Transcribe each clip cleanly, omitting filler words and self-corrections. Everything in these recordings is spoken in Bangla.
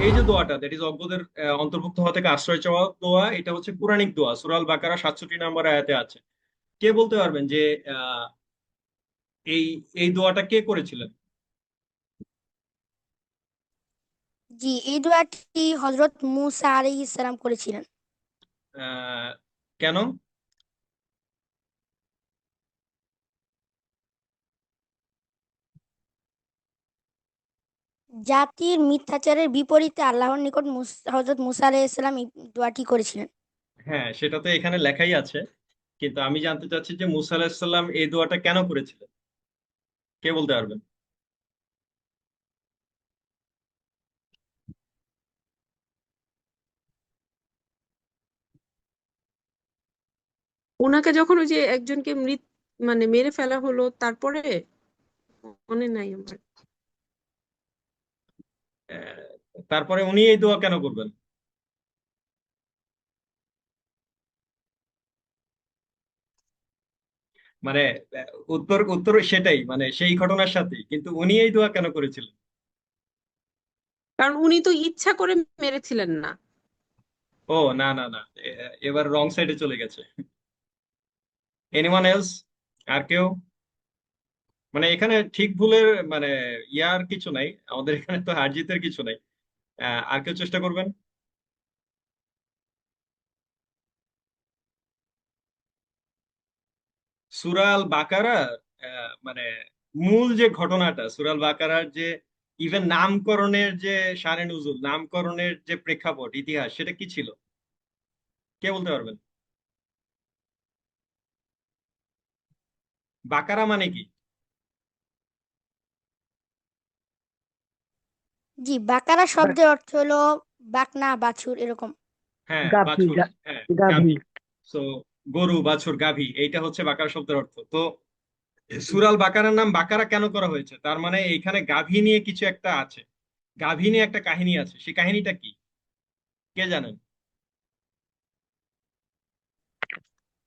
এই যে দোয়াটা, দ্যাট ইজ অজ্ঞদের অন্তর্ভুক্ত হওয়া থেকে আশ্রয় চাওয়া দোয়া, এটা হচ্ছে কোরআনিক দোয়া, সূরা আল বাকারা 67 নম্বর আয়াতে আছে। কে বলতে পারবেন যে আহ, এই এই দোয়াটা কে করেছিলেন? জি, এই দোয়াটি হজরত মুসা আলাইহিস সালাম করেছিলেন। আহ, কেন? জাতির মিথ্যাচারের বিপরীতে আল্লাহর নিকট হজরত মুসা আলাইহিস সালাম এই দোয়াটি করেছিলেন। হ্যাঁ, সেটা তো এখানে লেখাই আছে, কিন্তু আমি জানতে চাচ্ছি যে মুসা আলাহিসাল্লাম এই দোয়াটা কেন করেছিলেন? কে বলতে পারবেন? ওনাকে যখন ওই যে একজনকে মানে মেরে ফেলা হলো তারপরে, মনে নাই আমার। আহ, তারপরে উনি এই দোয়া কেন করবেন? মানে উত্তর উত্তর সেটাই, মানে সেই ঘটনার সাথেই, কিন্তু উনি এই দোয়া কেন করেছিলেন? কারণ উনি তো ইচ্ছা করে মেরেছিলেন না। ও, না না না, এবার রং সাইডে চলে গেছে। Anyone else? আর কেউ? মানে এখানে ঠিক ভুলের মানে ইয়ার কিছু নাই, আমাদের এখানে তো হার জিতের কিছু নাই। আর কেউ চেষ্টা করবেন? সূরা আল বাকারা, মানে মূল যে ঘটনাটা, সূরা আল বাকারার যে ইভেন নামকরণের যে শানে নুজুল, নামকরণের যে প্রেক্ষাপট ইতিহাস, সেটা কি ছিল? কে বলতে পারবেন? বাকারা মানে কি? জি, বাকারা শব্দের অর্থ হলো বাকনা, বাছুর এরকম। হ্যাঁ, গাভী বাছুর। হ্যাঁ, গাভী। গাভী। তো গরু, বাছুর, গাভী, এইটা হচ্ছে বাকারা শব্দের অর্থ। তো সূরা আল বাকারার নাম বাকারা কেন করা হয়েছে, তার মানে এইখানে গাভী নিয়ে কিছু একটা আছে, গাভী নিয়ে একটা কাহিনী আছে। সেই কাহিনীটা কি, কে জানেন?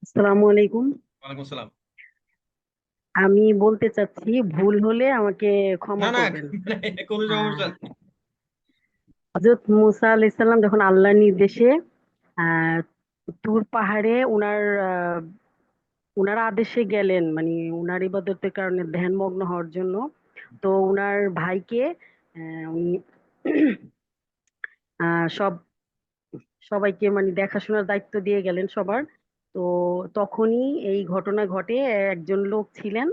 আসসালামু আলাইকুম। ওয়ালাইকুম আসসালাম। আমি বলতে চাচ্ছি, ভুল হলে আমাকে না ক্ষমা না, করবেন। মানে কোনো সমস্যা নেই। হযরত মুসা আলাইহিস সালাম যখন আল্লাহর নির্দেশে আহ তুর পাহাড়ে উনার আদেশে গেলেন, মানে উনার ইবাদতের কারণে ধ্যানমগ্ন হওয়ার জন্য, তো উনার ভাইকে উনি সব সবাইকে মানে দেখাশোনার দায়িত্ব দিয়ে গেলেন সবার। তো তখনই এই ঘটনা ঘটে। একজন লোক ছিলেন,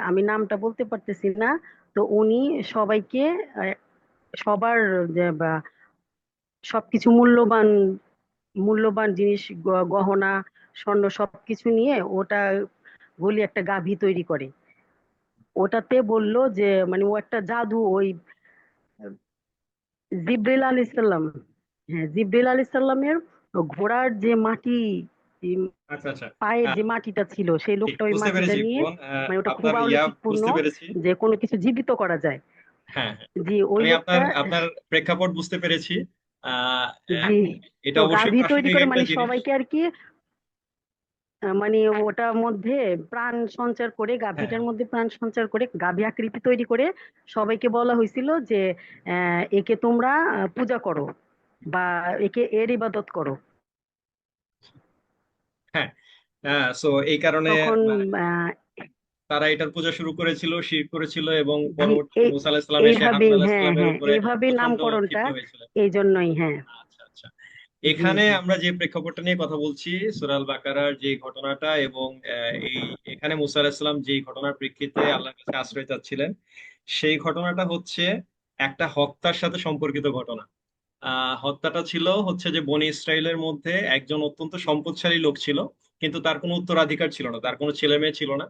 আমি নামটা বলতে পারতেছি না। তো উনি সবাইকে আহ, সবার বা সবকিছু মূল্যবান মূল্যবান জিনিস, গহনা, স্বর্ণ সবকিছু নিয়ে ওটা বলি একটা গাভী তৈরি করে। ওটাতে বলল যে মানে ও একটা জাদু, ওই জিব্রাইল আলাইহিস সালাম, হ্যাঁ জিব্রাইল আলাইহিস সালামের ঘোড়ার যে মাটি, উম, আচ্ছা আচ্ছা। পায়ের আহ, যে মাটিটা ছিল, সেই ঠিক লোকটা ওই বুঝতে মাটিটা পেরেছি নিয়ে, বোন, মানে ওটা খুব আপনার অলৌকিকপূর্ণ বুঝতে পেরেছি। যে কোনো কিছু জীবিত করা যায়। হ্যাঁ হ্যাঁ, জি, ওই আমি আপনার লোকটা। আপনার প্রেক্ষাপট বুঝতে পেরেছি। আহ আহ, জি, এটা তো অবশ্যই গাভী তৈরি প্রাসঙ্গিক করে একটা মানে জিনিস। সবাইকে আর কি, মানে ওটার মধ্যে প্রাণ সঞ্চার করে, হ্যাঁ গাভীটার মধ্যে প্রাণ সঞ্চার করে গাভী আকৃতি তৈরি করে সবাইকে বলা হয়েছিল যে একে তোমরা পূজা করো বা এর ইবাদত করো। হ্যাঁ হ্যাঁ, সো এই কারণে তখন মানে আহ, তারা এটার পূজা শুরু করেছিল, শিরক করেছিল, এবং জি, পরবর্তীতে এই মুসা আলাহিস সাল্লাম এসে হারুন এইভাবেই, আলাহিস হ্যাঁ সাল্লামের হ্যাঁ, উপরে এইভাবেই প্রচন্ড নামকরণটা, ক্ষিপ্ত হয়েছিল। এই জন্যই, হ্যাঁ। আচ্ছা আচ্ছা। জি এখানে জি। আমরা যে প্রেক্ষাপটটা নিয়ে কথা বলছি, সূরা আল বাকারার যে ঘটনাটা, এবং এই এখানে মুসা আলাহিস সাল্লাম যেই ঘটনার প্রেক্ষিতে আল্লাহর কাছে আশ্রয় চাচ্ছিলেন, সেই ঘটনাটা হচ্ছে একটা হত্যার সাথে সম্পর্কিত ঘটনা। হত্যাটা ছিল হচ্ছে যে বনি ইসরাইলের মধ্যে একজন অত্যন্ত সম্পদশালী লোক ছিল, কিন্তু তার কোনো উত্তরাধিকার ছিল না, তার কোনো ছেলে মেয়ে ছিল না।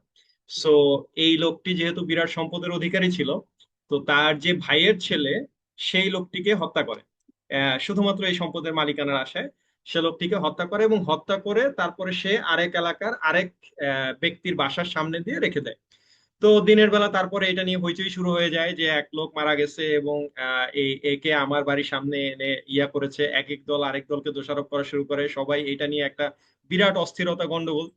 সো এই লোকটি যেহেতু বিরাট সম্পদের অধিকারী ছিল, তো তার যে ভাইয়ের ছেলে, সেই লোকটিকে হত্যা করে। শুধুমাত্র এই সম্পদের মালিকানার আশায় সে লোকটিকে হত্যা করে, এবং হত্যা করে তারপরে সে আরেক এলাকার আরেক ব্যক্তির বাসার সামনে দিয়ে রেখে দেয়। তো দিনের বেলা তারপরে এটা নিয়ে হইচই শুরু হয়ে যায় যে এক লোক মারা গেছে, এবং এই একে আমার বাড়ির সামনে এনে ইয়া করেছে। এক এক দল আরেক দলকে দোষারোপ করা শুরু করে, সবাই এটা নিয়ে একটা বিরাট অস্থিরতা, গন্ডগোল।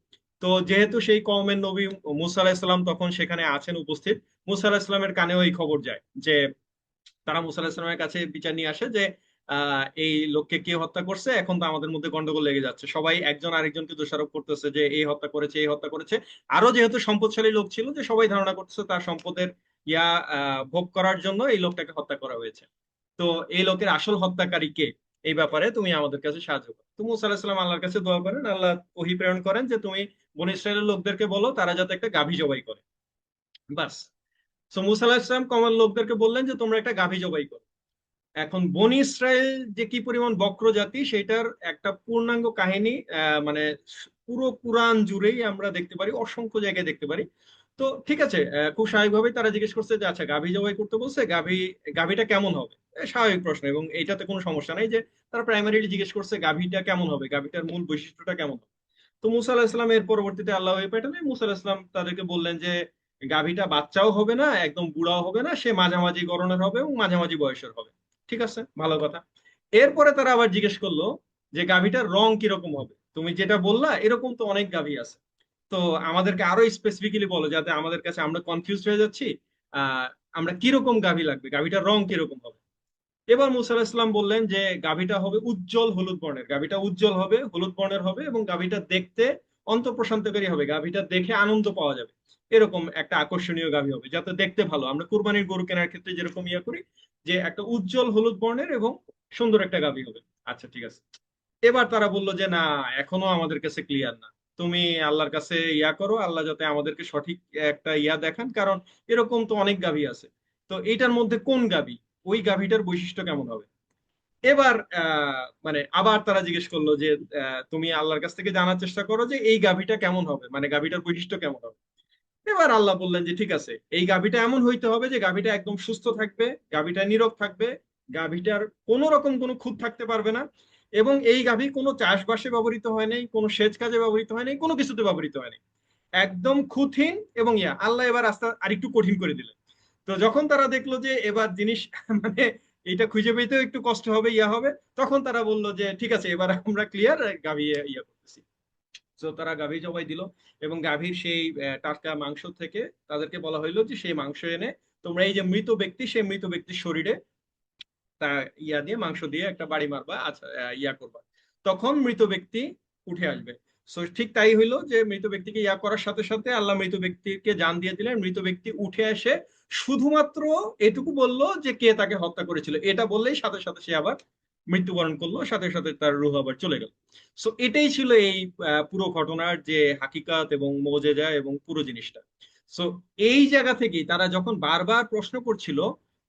তো যেহেতু সেই কওমের নবী মুসা আলাহিসাল্লাম তখন সেখানে আছেন উপস্থিত, মুসা আলাহিসাল্লামের কানেও এই খবর যায় যে তারা মুসা আলাহিসাল্লামের কাছে বিচার নিয়ে আসে যে এই লোককে কে হত্যা করছে, এখন তো আমাদের মধ্যে গন্ডগোল লেগে যাচ্ছে, সবাই একজন আরেকজনকে দোষারোপ করতেছে যে এই হত্যা করেছে এই হত্যা করেছে। আরো যেহেতু সম্পদশালী লোক ছিল, যে সবাই ধারণা করতেছে তার সম্পদের ইয়া ভোগ করার জন্য এই লোকটাকে হত্যা করা হয়েছে। তো এই লোকের আসল হত্যাকারী কে, এই ব্যাপারে তুমি আমাদের কাছে সাহায্য করো। তো মুসা আলাহিসাল্লাম আল্লাহর কাছে দোয়া করেন, আল্লাহ ওহী প্রেরণ করেন যে তুমি বনী ইসরায়েলের লোকদেরকে বলো তারা যাতে একটা গাভী জবাই করে। বাস। তো মুসা আলাহিসাল্লাম কমল লোকদেরকে বললেন যে তোমরা একটা গাভী জবাই করো। এখন বনি ইসরায়েল যে কি পরিমাণ বক্র জাতি সেটার একটা পূর্ণাঙ্গ কাহিনী মানে পুরো কুরআন জুড়েই আমরা দেখতে পারি, অসংখ্য জায়গায় দেখতে পারি। তো ঠিক আছে, খুব স্বাভাবিকভাবেই তারা জিজ্ঞেস করছে যে আচ্ছা গাভী জবাই করতে বলছে, গাভীটা কেমন হবে। স্বাভাবিক প্রশ্ন, এবং এইটাতে কোনো সমস্যা নাই যে তারা প্রাইমারিলি জিজ্ঞেস করছে গাভীটা কেমন হবে, গাভীটার মূল বৈশিষ্ট্যটা কেমন হবে। তো মুসা আলাহিসাল্লাম এর পরবর্তীতে আল্লাহ পাঠালে মুসা আলাহিসাল্লাম তাদেরকে বললেন যে গাভীটা বাচ্চাও হবে না, একদম বুড়াও হবে না, সে মাঝামাঝি গড়নের হবে এবং মাঝামাঝি বয়সের হবে। ঠিক আছে, ভালো কথা। এরপরে তারা আবার জিজ্ঞেস করলো যে গাভীটার রং কিরকম হবে, তুমি যেটা বললা এরকম তো অনেক গাভী আছে, তো আমাদেরকে আরো স্পেসিফিক্যালি বলো, যাতে আমাদের কাছে আমরা কনফিউজ হয়ে যাচ্ছি। আহ আমরা কিরকম গাভী লাগবে, গাভীটার রং কিরকম হবে। এবার মুসা আলাহিসাল্লাম ইসলাম বললেন যে গাভীটা হবে উজ্জ্বল হলুদ বর্ণের, গাভীটা উজ্জ্বল হবে, হলুদ বর্ণের হবে, এবং গাভীটা দেখতে অন্তঃপ্রশান্তকারী হবে, গাভীটা দেখে আনন্দ পাওয়া যাবে, এরকম একটা আকর্ষণীয় গাভী হবে, যাতে দেখতে ভালো। আমরা কুরবানির গরু কেনার ক্ষেত্রে যেরকম ইয়া করি, যে একটা উজ্জ্বল হলুদ বর্ণের এবং সুন্দর একটা গাভী হবে। আচ্ছা ঠিক আছে। এবার তারা বললো যে না, এখনো আমাদের কাছে ক্লিয়ার না, তুমি আল্লাহর কাছে ইয়া করো, আল্লাহ যাতে আমাদেরকে সঠিক একটা ইয়া দেখান, কারণ এরকম তো অনেক গাভী আছে, তো এইটার মধ্যে কোন গাভী, ওই গাভীটার বৈশিষ্ট্য কেমন হবে। এবার মানে আবার তারা জিজ্ঞেস করলো যে তুমি আল্লাহর কাছ থেকে জানার চেষ্টা করো যে এই গাভীটা কেমন হবে, মানে গাভীটার বৈশিষ্ট্য কেমন হবে। এবার আল্লাহ বললেন যে ঠিক আছে, এই গাভীটা এমন হইতে হবে যে গাভীটা একদম সুস্থ থাকবে, গাভীটা নীরব থাকবে, গাভীটার কোনো রকম কোনো খুঁত থাকতে পারবে না, এবং এই গাভী কোনো চাষবাসে ব্যবহৃত হয় নাই, কোনো সেচ কাজে ব্যবহৃত হয় নাই, কোনো কিছুতে ব্যবহৃত হয় নাই, একদম খুঁতহীন। এবং ইয়া আল্লাহ এবার আস্তে আরেকটু কঠিন করে দিলেন। তো যখন তারা দেখলো যে এবার জিনিস মানে এটা খুঁজে পেতেও একটু কষ্ট হবে, ইয়া হবে, তখন তারা বললো যে ঠিক আছে এবার আমরা ক্লিয়ার, গাভী ইয়া করতেছি। তো তারা গাভী জবাই দিল, এবং গাভীর সেই টাটকা মাংস থেকে তাদেরকে বলা হইলো যে সেই মাংস এনে তোমরা এই যে মৃত ব্যক্তি, সেই মৃত ব্যক্তির শরীরে তা ইয়া দিয়ে মাংস দিয়ে একটা বাড়ি মারবা, আচ্ছা ইয়া করবা, তখন মৃত ব্যক্তি উঠে আসবে। সো ঠিক তাই হইলো যে মৃত ব্যক্তিকে ইয়া করার সাথে সাথে আল্লাহ মৃত ব্যক্তিকে জান দিয়ে দিলেন, মৃত ব্যক্তি উঠে এসে শুধুমাত্র এটুকু বললো যে কে তাকে হত্যা করেছিল, এটা বললেই সাথে সাথে সে আবার মৃত্যুবরণ করলো, সাথে সাথে তার রূহ আবার চলে গেল। সো এটাই ছিল এই পুরো ঘটনার যে হাকিকাত এবং মোজেজা এবং পুরো জিনিসটা। সো এই জায়গা থেকেই তারা যখন বারবার প্রশ্ন করছিল,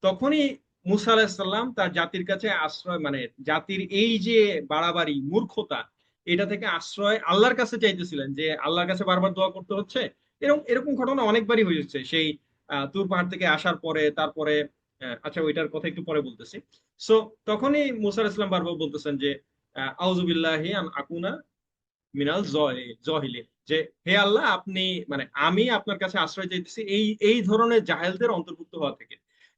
তখনই মুসা আলাহিসাল্লাম তার জাতির কাছে আশ্রয়, মানে জাতির এই যে বাড়াবাড়ি মূর্খতা, এটা থেকে আশ্রয় আল্লাহর কাছে চাইতেছিলেন, যে আল্লাহর কাছে বারবার দোয়া করতে হচ্ছে। এরকম এরকম ঘটনা অনেকবারই হয়েছে, সেই তুর পাহাড় থেকে আসার পরে, তারপরে আচ্ছা ওইটার কথা একটু পরে বলতেছি। সো তখনই মুসা আলাইহিস সালাম বারবার বলতেছেন যে আউযুবিল্লাহি আন আকুনা মিনাল জহিলিন, যে হে আল্লাহ আপনি, মানে আমি আপনার কাছে আশ্রয় চাইতেছি এই এই ধরনের জাহেলদের অন্তর্ভুক্ত হওয়া থেকে।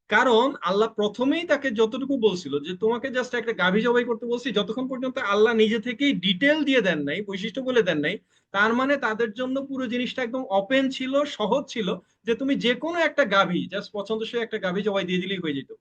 কারণ আল্লাহ প্রথমেই তাকে যতটুকু বলছিল যে তোমাকে জাস্ট একটা গাভী জবাই করতে বলছি, যতক্ষণ পর্যন্ত আল্লাহ নিজে থেকেই ডিটেল দিয়ে দেন নাই, বৈশিষ্ট্য বলে দেন নাই, তার মানে তাদের জন্য পুরো জিনিসটা একদম ওপেন ছিল, সহজ ছিল, যে তুমি যে কোনো একটা গাভী জাস্ট পছন্দসই একটা গাভী জবাই দিয়ে দিলেই হয়ে যেত।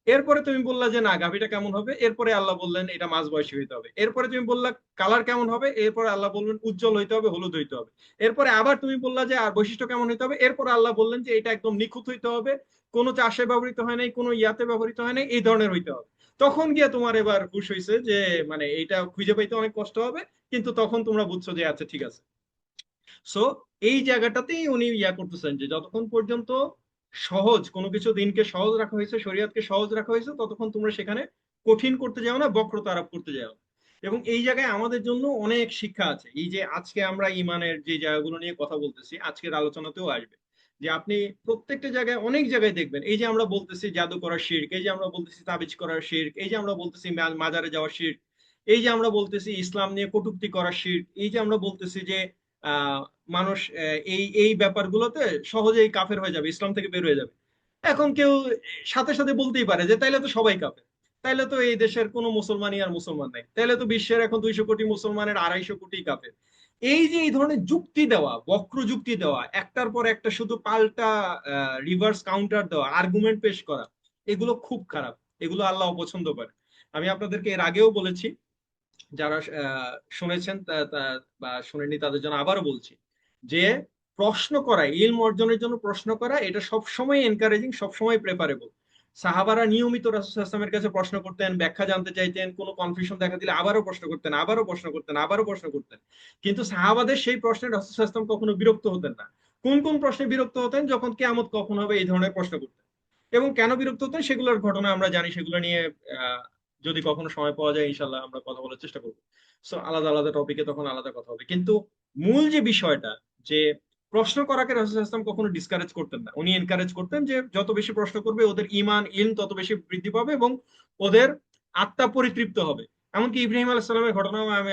এরপরে তুমি বললা যে না গাভীটা কেমন হবে, এরপরে আল্লাহ বললেন এটা মাঝ বয়সী হইতে হবে। এরপরে তুমি বললা কালার কেমন হবে, এরপরে আল্লাহ বললেন উজ্জ্বল হইতে হবে, হলুদ হইতে হবে। এরপরে আবার তুমি বললা যে আর বৈশিষ্ট্য কেমন হইতে হবে, এরপরে আল্লাহ বললেন যে এটা একদম নিখুঁত হইতে হবে, কোনো চাষে ব্যবহৃত হয় নাই, কোনো ইয়াতে ব্যবহৃত হয় নাই, এই ধরনের হইতে হবে। তখন গিয়ে তোমার এবার হুশ হইছে যে মানে এইটা খুঁজে পাইতে অনেক কষ্ট হবে, কিন্তু তখন তোমরা বুঝছো যে আচ্ছা ঠিক আছে। সো এই জায়গাটাতেই উনি ইয়া করতেছেন যে যতক্ষণ পর্যন্ত সহজ কোনো কিছু, দিনকে সহজ রাখা হয়েছে, শরীয়তকে সহজ রাখা হয়েছে, ততক্ষণ তোমরা সেখানে কঠিন করতে যাও না, বক্রতা আরোপ করতে যাও না। এবং এই জায়গায় আমাদের জন্য অনেক শিক্ষা আছে, এই যে আজকে আমরা ইমানের যে জায়গাগুলো নিয়ে কথা বলতেছি, আজকের আলোচনাতেও আসবে, যে আপনি প্রত্যেকটা জায়গায় অনেক জায়গায় দেখবেন এই যে আমরা বলতেছি জাদু করার শিরক, এই যে আমরা বলতেছি তাবিজ করার শিরক, এই যে আমরা বলতেছি মাজারে যাওয়ার শিরক, এই যে আমরা বলতেছি ইসলাম নিয়ে কটূক্তি করার শিরক, এই যে আমরা বলতেছি যে আহ মানুষ এই এই ব্যাপারগুলোতে সহজেই কাফের হয়ে যাবে, ইসলাম থেকে বের হয়ে যাবে। এখন কেউ সাথে সাথে বলতেই পারে যে তাইলে তো সবাই কাফের, তাইলে তো এই দেশের কোনো মুসলমানই আর মুসলমান নাই, তাইলে তো বিশ্বের এখন 200 কোটি মুসলমানের 250 কোটি কাফের। এই যে এই ধরনের যুক্তি দেওয়া, বক্র যুক্তি দেওয়া, একটার পর একটা শুধু পাল্টা রিভার্স কাউন্টার দেওয়া, আর্গুমেন্ট পেশ করা, এগুলো খুব খারাপ, এগুলো আল্লাহ অপছন্দ করে। আমি আপনাদেরকে এর আগেও বলেছি, যারা শুনেছেন বা শুনেননি তাদের জন্য আবারও বলছি যে প্রশ্ন করা, ইলম অর্জনের জন্য প্রশ্ন করা, এটা সবসময় এনকারেজিং, সবসময় প্রেফারেবল। সাহাবারা নিয়মিত রাসূল সাল্লাল্লাহু আলাইহি ওয়াসাল্লামের কাছে প্রশ্ন করতেন, ব্যাখ্যা জানতে চাইতেন, কোনো কনফিউশন দেখা দিলে আবারও প্রশ্ন করতেন, আবারও প্রশ্ন করতেন, আবারও প্রশ্ন করতেন। কিন্তু সাহাবাদের সেই প্রশ্নে রাসূল সাল্লাল্লাহু আলাইহি ওয়াসাল্লাম কখনো বিরক্ত হতেন না। কোন কোন প্রশ্নে বিরক্ত হতেন? যখন কিয়ামত কখন হবে এই ধরনের প্রশ্ন করতেন। এবং কেন বিরক্ত হতেন সেগুলোর ঘটনা আমরা জানি, সেগুলো নিয়ে আহ, যদি কখনো সময় পাওয়া যায় ইনশাল্লাহ আমরা কথা বলার চেষ্টা করবো। সো আলাদা আলাদা টপিকে তখন আলাদা কথা হবে, কিন্তু মূল যে বিষয়টা, যে প্রশ্ন করাকে রাসূল সাল্লাল্লাহু আলাইহি ওয়াসাল্লাম কখনো ডিসকারেজ করতেন না। উনি এনকারেজ করতেন যে যত বেশি প্রশ্ন করবে ওদের ঈমান ইলম তত বেশি বৃদ্ধি পাবে এবং ওদের আত্মা পরিতৃপ্ত হবে। এমনকি ইব্রাহিম আলাইহিস সালামের ঘটনাও আমি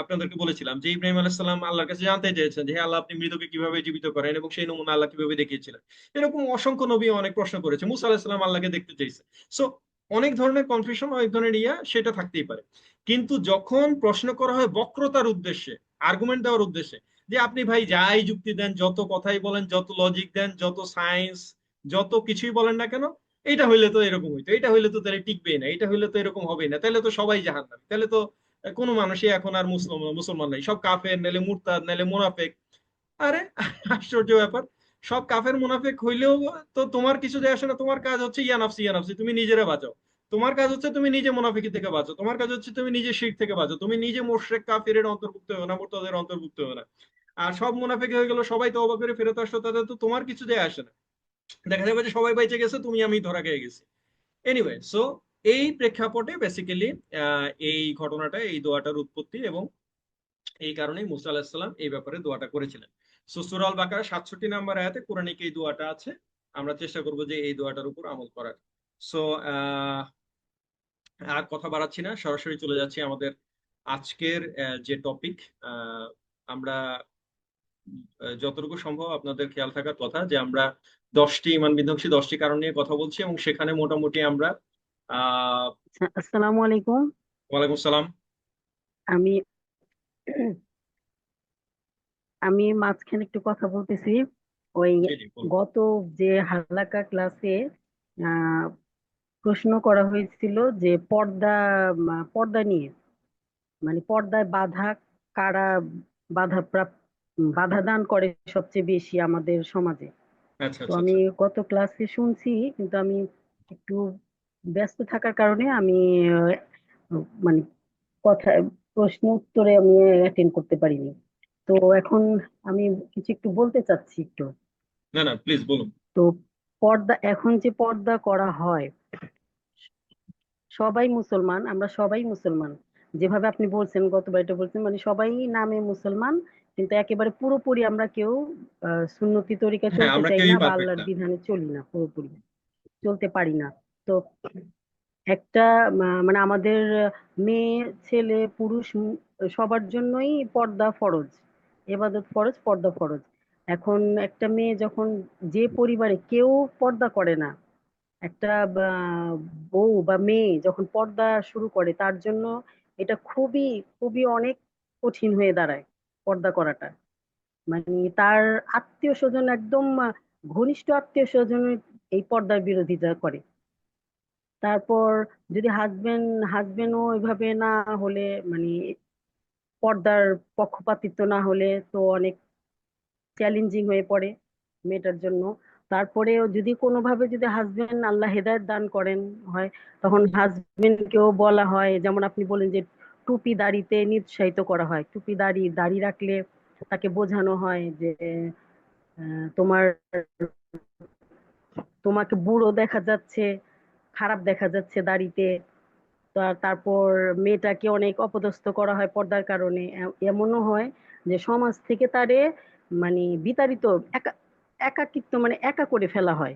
আপনাদেরকে বলেছিলাম যে ইব্রাহিম আলাইহিস সালাম আল্লাহর কাছে জানতে চেয়েছেন যে হে আল্লাহ, আপনি মৃতকে কিভাবে জীবিত করেন এবং সেই নমুনা আল্লাহ কিভাবে দেখিয়েছিলেন। এরকম অসংখ্য নবী অনেক প্রশ্ন করেছে, মুসা আলাইহিস সালাম আল্লাহকে দেখতে চেয়েছে। সো অনেক ধরনের কনফিউশন, অনেক ধরনের সেটা থাকতেই পারে। কিন্তু যখন প্রশ্ন করা হয় বক্রতার উদ্দেশ্যে, আর্গুমেন্ট দেওয়ার উদ্দেশ্যে, যে আপনি ভাই যাই যুক্তি দেন, যত কথাই বলেন, যত লজিক দেন, যত সায়েন্স, যত কিছুই বলেন না কেন, এটা হইলে তো এরকম হইতো, এটা হইলে তো তাহলে টিকবেই না, এটা হইলে তো এরকম হবেই না, তাহলে তো সবাই জাহান্নামী, তাহলে তো কোনো মানুষই এখন আর মুসলমান নাই, সব কাফের, নাইলে মুরতাদ, নাইলে মুনাফেক। আরে আশ্চর্য ব্যাপার, সব কাফের মুনাফেক হইলেও তো তোমার কিছু যায় আসে না। তোমার কাজ হচ্ছে ইয়ানাফসি ইয়ানাফসি, তুমি নিজেরা বাঁচাও। তোমার কাজ হচ্ছে তুমি নিজে মুনাফিকি থেকে বাঁচো, তোমার কাজ হচ্ছে তুমি নিজে শিরক থেকে বাঁচো, তুমি নিজে মুশরিক কাফিরের অন্তর্ভুক্ত হও না, মুরতাদের অন্তর্ভুক্ত হও না। আর সব মুনাফিক হয়ে গেল, সবাই তওবা করে ফেরত আসলো, তাদের তো তোমার কিছু যায় আসে না। দেখা যাবে যে সবাই বেঁচে গেছে, তুমি আমি ধরা খেয়ে গেছি। এনিওয়ে, সো এই প্রেক্ষাপটে বেসিক্যালি এই ঘটনাটা, এই দোয়াটার উৎপত্তি, এবং এই কারণেই মুসা আলাহিসাল্লাম এই ব্যাপারে দোয়াটা করেছিলেন। সো সূরা আল বাকারা 67 নম্বর আয়াতে কোরআনিক এই দোয়াটা আছে। আমরা চেষ্টা করব যে এই দোয়াটার উপর আমল করার। সো আর কথা বাড়াচ্ছি না, সরাসরি চলে যাচ্ছি আমাদের আজকের যে টপিক। আমরা যতটুকু সম্ভব আপনাদের খেয়াল থাকার কথা যে আমরা 10টি ঈমান বিধ্বংসী 10টি কারণ নিয়ে কথা বলছি, এবং সেখানে মোটামুটি আমরা আহ আসসালামু আলাইকুম। ওয়ালাইকুম সালাম। আমি আমি মাঝখানে একটু কথা বলতেছি। ওই জি জি বলুন। গত যে হালাকা ক্লাসে আহ প্রশ্ন করা হয়েছিল যে পর্দা নিয়ে, মানে পর্দায় বাধা কারা বাধা বাধা দান করে সবচেয়ে বেশি আমাদের সমাজে। আচ্ছা তো আচ্ছা আমি আচ্ছা। গত ক্লাসে শুনছি, কিন্তু আমি একটু ব্যস্ত থাকার কারণে আমি মানে কথা প্রশ্ন উত্তরে আমি অ্যাটেন্ড করতে পারিনি। তো এখন আমি কিছু একটু বলতে চাচ্ছি একটু। না না, প্লিজ বলুন। তো এখন যে পর্দা করা হয়, সবাই মুসলমান, আমরা সবাই মুসলমান। যেভাবে আপনি বলছেন, গতবার এটা বলছেন, মানে সবাই নামে মুসলমান, কিন্তু একেবারে পুরোপুরি আমরা কেউ সুন্নতি তরিকায় হ্যাঁ, চলতে আমরা চাই না কেউই বা পারফেক্ট আল্লাহর না। বিধানে চলি না, পুরোপুরি চলতে পারি না। তো একটা মানে আমাদের মেয়ে ছেলে পুরুষ সবার জন্যই পর্দা ফরজ, এবাদত ফরজ, পর্দা ফরজ। এখন একটা মেয়ে যখন, যে পরিবারে কেউ পর্দা করে না, একটা বউ বা মেয়ে যখন পর্দা শুরু করে, তার জন্য এটা খুবই খুবই অনেক কঠিন হয়ে দাঁড়ায় পর্দা করাটা। মানে তার আত্মীয় স্বজন, একদম ঘনিষ্ঠ আত্মীয় স্বজন এই পর্দার বিরোধিতা করে। তারপর যদি হাজবেন্ডও এভাবে না হলে, মানে পর্দার পক্ষপাতিত্ব না হলে, তো অনেক চ্যালেঞ্জিং হয়ে পড়ে মেয়েটার জন্য। তারপরেও যদি কোনোভাবে যদি হাজবেন্ড আল্লাহ হেদায়েত দান করেন হয়, তখন হাজবেন্ডকেও বলা হয়, যেমন আপনি বলেন যে টুপি দাড়িতে নিরুৎসাহিত করা হয়। টুপি দাড়ি দাড়ি রাখলে তাকে বোঝানো হয় যে তোমার তোমাকে বুড়ো দেখা যাচ্ছে, খারাপ দেখা যাচ্ছে দাড়িতে। তারপর মেয়েটাকে অনেক অপদস্থ করা হয় পর্দার কারণে। এমনও হয় যে সমাজ থেকে তারে মানে বিতাড়িত, একা একাকিত্ব, মানে একা করে ফেলা হয়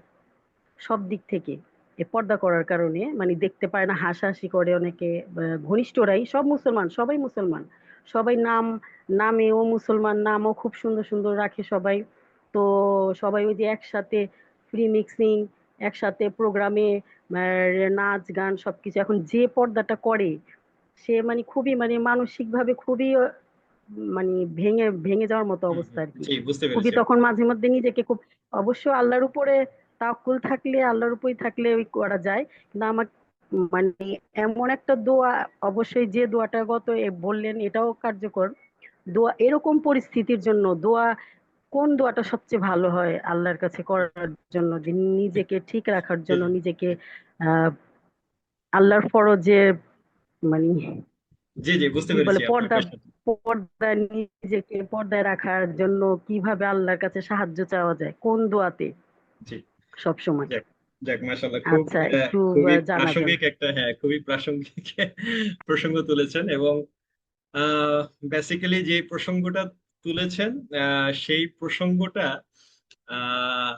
সব দিক থেকে। এ পর্দা করার কারণে মানে দেখতে পায় না, হাসাহাসি করে অনেকে। ঘনিষ্ঠরাই সব মুসলমান, সবাই মুসলমান, সবাই নামেও মুসলমান, নামও খুব সুন্দর সুন্দর রাখে সবাই। তো সবাই ওই যে একসাথে ফ্রি মিক্সিং, একসাথে প্রোগ্রামে নাচ গান সবকিছু। এখন যে পর্দাটা করে, সে মানে খুবই, মানে মানসিক ভাবে খুবই মানে ভেঙে ভেঙে যাওয়ার মতো হুম অবস্থা হুম, আর কি। জি বুঝতে খুবই পেরেছি। তখন মাঝে মধ্যে নিজেকে খুব, অবশ্য আল্লাহর উপরে তাওয়াক্কুল থাকলে, আল্লাহর উপরই থাকলে ওই করা যায়। কিন্তু আমার মানে এমন একটা দোয়া, অবশ্যই যে দোয়াটা বললেন এটাও কার্যকর দোয়া। এরকম পরিস্থিতির জন্য দোয়া, কোন দোয়াটা সবচেয়ে ভালো হয় আল্লাহর কাছে করার জন্য, যে নিজেকে ঠিক রাখার জি জন্য, জি নিজেকে আহ আল্লাহর ফরজে মানে জি জি, বুঝতে কি পেরেছি বলে আপনার পর্দা, কোয়েশ্চেন। পর্দায় নিজেকে পর্দায় রাখার জন্য কিভাবে আল্লাহর কাছে সাহায্য চাওয়া যায়, কোন দোয়াতে জি, সব সময়। যাক যাক, মাশাআল্লাহ, খুব আচ্ছা, একটু খুবই জানাবেন। প্রাসঙ্গিক একটা, হ্যাঁ, খুবই প্রাসঙ্গিক প্রসঙ্গ তুলেছেন। এবং বেসিক্যালি যে প্রসঙ্গটা তুলেছেন, সেই প্রসঙ্গটা আহ,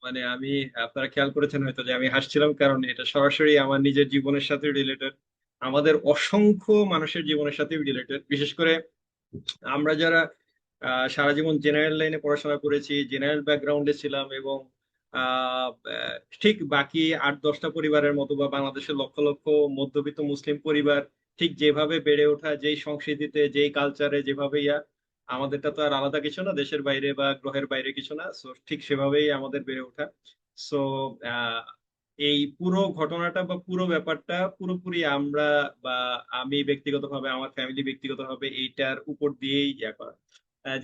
মানে আমি, আপনারা খেয়াল করেছেন হয়তো যে আমি হাসছিলাম, কারণ এটা সরাসরি আমার নিজের জীবনের সাথে রিলেটেড, আমাদের অসংখ্য মানুষের জীবনের সাথে রিলেটেড। বিশেষ করে আমরা যারা সারা জীবন জেনারেল লাইনে পড়াশোনা করেছি, জেনারেল ব্যাকগ্রাউন্ডে ছিলাম, এবং ঠিক বাকি 8-10টা পরিবারের মতো, বা বাংলাদেশের লক্ষ লক্ষ মধ্যবিত্ত মুসলিম পরিবার ঠিক যেভাবে বেড়ে ওঠা, যেই সংস্কৃতিতে, যেই কালচারে, যেভাবে আমাদেরটা তো আর আলাদা কিছু না, দেশের বাইরে বা গ্রহের বাইরে কিছু না। সো ঠিক সেভাবেই আমাদের বেড়ে ওঠা। সো এই পুরো ঘটনাটা বা পুরো ব্যাপারটা পুরোপুরি আমরা, বা আমি ব্যক্তিগতভাবে, আমার ফ্যামিলি ব্যক্তিগতভাবে এইটার উপর দিয়েই করা।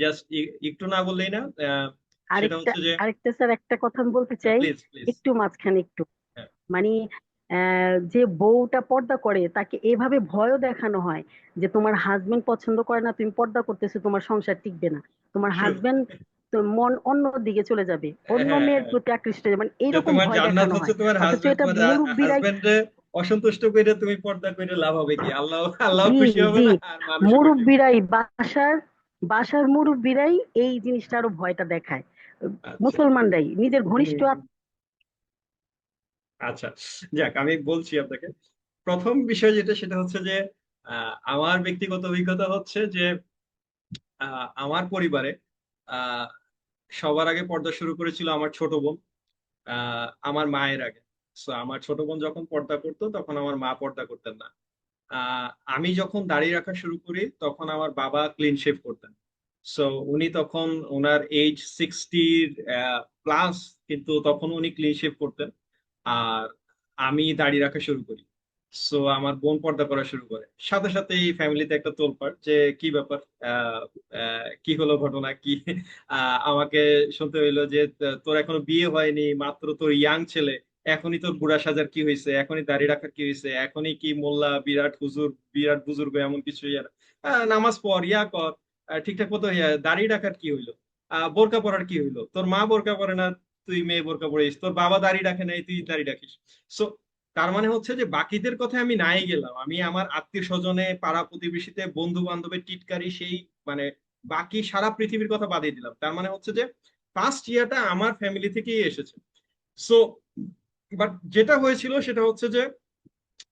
জাস্ট একটু না বললেই না। সেটা আরেকটা হচ্ছে যে, আরেকটা স্যার, একটা কথা আমি বলতে চাই, প্লিজ প্লিজ। একটু মাঝখানে একটু মানে যে বউটা পর্দা করে তাকে এভাবে ভয়ও দেখানো হয় যে তোমার হাজবেন্ড পছন্দ করে না, তুমি পর্দা করতেছো, তোমার সংসার টিকবে না, তোমার হাজবেন্ড মন অন্য দিকে চলে যাবে, অন্য হ্যাঁ মেয়ের হ্যাঁ, প্রতি আকৃষ্ট হয়ে যাবে, মানে যে এইরকম তোমার ভয় জান্নাত দেখানো হচ্ছে হয়। তোমার অথচ হাজবেন্ড, এটা মানে মুরব্বীরাই, হাজবেন্ডে অসন্তুষ্ট করে তুমি পর্দা করে লাভ হবে কি? আল্লাহ আল্লাহ জি খুশি হবে জি, না, আর মানুষও খুশি হবে মুরব্বীরাই বাসার বাসার মুরব্বীরাই এই জিনিসটা আরো ভয়টা দেখায়, না। আচ্ছা মুসলমানরাই নিজের ঘনিষ্ঠ আচ্ছা, যাক, আমি বলছি আপনাকে। প্রথম বিষয় যেটা, সেটা হচ্ছে যে আমার ব্যক্তিগত অভিজ্ঞতা হচ্ছে যে আমার পরিবারে আহ, সবার আগে পর্দা শুরু করেছিল আমার ছোট বোন, আমার মায়ের আগে। সো আমার ছোট বোন যখন পর্দা করতো, তখন আমার মা পর্দা করতেন না। আহ, আমি যখন দাড়ি রাখা শুরু করি, তখন আমার বাবা ক্লিন শেভ করতেন। সো উনি তখন, ওনার এজ 60 প্লাস, কিন্তু তখন উনি ক্লিন শেভ করতেন। আর আমি দাড়ি রাখা শুরু করি। সো আমার বোন পর্দা করা শুরু করে, সাথে সাথে এই ফ্যামিলিতে একটা তোলপাড়, যে কি ব্যাপার, কি হলো, ঘটনা কি? আমাকে শুনতে হইলো যে তোর এখনো বিয়ে হয়নি, মাত্র তোর ইয়াং ছেলে, এখনই তোর বুড়া সাজার কি হয়েছে, এখনই দাড়ি রাখার কি হয়েছে, এখনই কি মোল্লা, বিরাট হুজুর, বিরাট বুজুর্গ, এমন কিছু নামাজ পড়, কর, ঠিকঠাক মতো দাড়ি রাখার কি হইলো, বোরকা পরার কি হইলো, তোর মা বোরকা পরে না, তুই মেয়ে বোরকা পরিস, তোর বাবা দাড়ি রাখে নাই, তুই দাড়ি রাখিস। সো তার মানে হচ্ছে যে বাকিদের কথা আমি নাই গেলাম, আমি আমার আত্মীয় স্বজনে, পাড়া প্রতিবেশীতে, বন্ধু বান্ধবের টিটকারি, সেই মানে বাকি সারা পৃথিবীর কথা বাদই দিলাম। তার মানে হচ্ছে যে ফার্স্ট ইয়ারটা আমার ফ্যামিলি থেকেই এসেছে। সো বাট যেটা হয়েছিল সেটা হচ্ছে যে,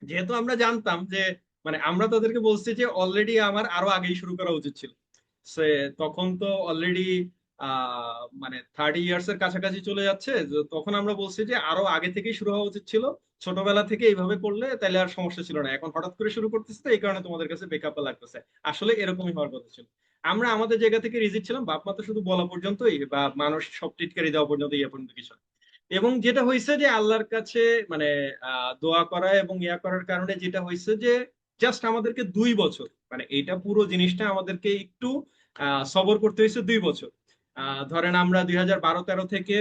যেহেতু আমরা জানতাম যে, মানে আমরা তাদেরকে বলছি যে অলরেডি আমার আরো আগেই শুরু করা উচিত ছিল। সে তখন তো অলরেডি মানে 30 ইয়ার্স এর কাছাকাছি চলে যাচ্ছে, তখন আমরা বলছি যে আরো আগে থেকেই শুরু হওয়া উচিত ছিল, ছোটবেলা থেকে এইভাবে করলে তাহলে আর সমস্যা ছিল না, এখন হঠাৎ করে শুরু করতেছে তো এই কারণে তোমাদের কাছে বেকআপ লাগতেছে। আসলে এরকমই হওয়ার কথা ছিল। আমরা আমাদের জায়গা থেকে রিজিক ছিলাম, বাপ মা তো শুধু বলা পর্যন্তই, বা মানুষ সব টিটকারি দেওয়া পর্যন্ত, ইয়ে পর্যন্ত কিছু না। এবং যেটা হয়েছে যে আল্লাহর কাছে মানে দোয়া করা এবং ইয়া করার কারণে যেটা হয়েছে যে, জাস্ট আমাদেরকে 2 বছর, মানে এইটা পুরো জিনিসটা আমাদেরকে একটু সবর করতে হয়েছে 2 বছর। ধরেন আমরা 2012-13 থেকে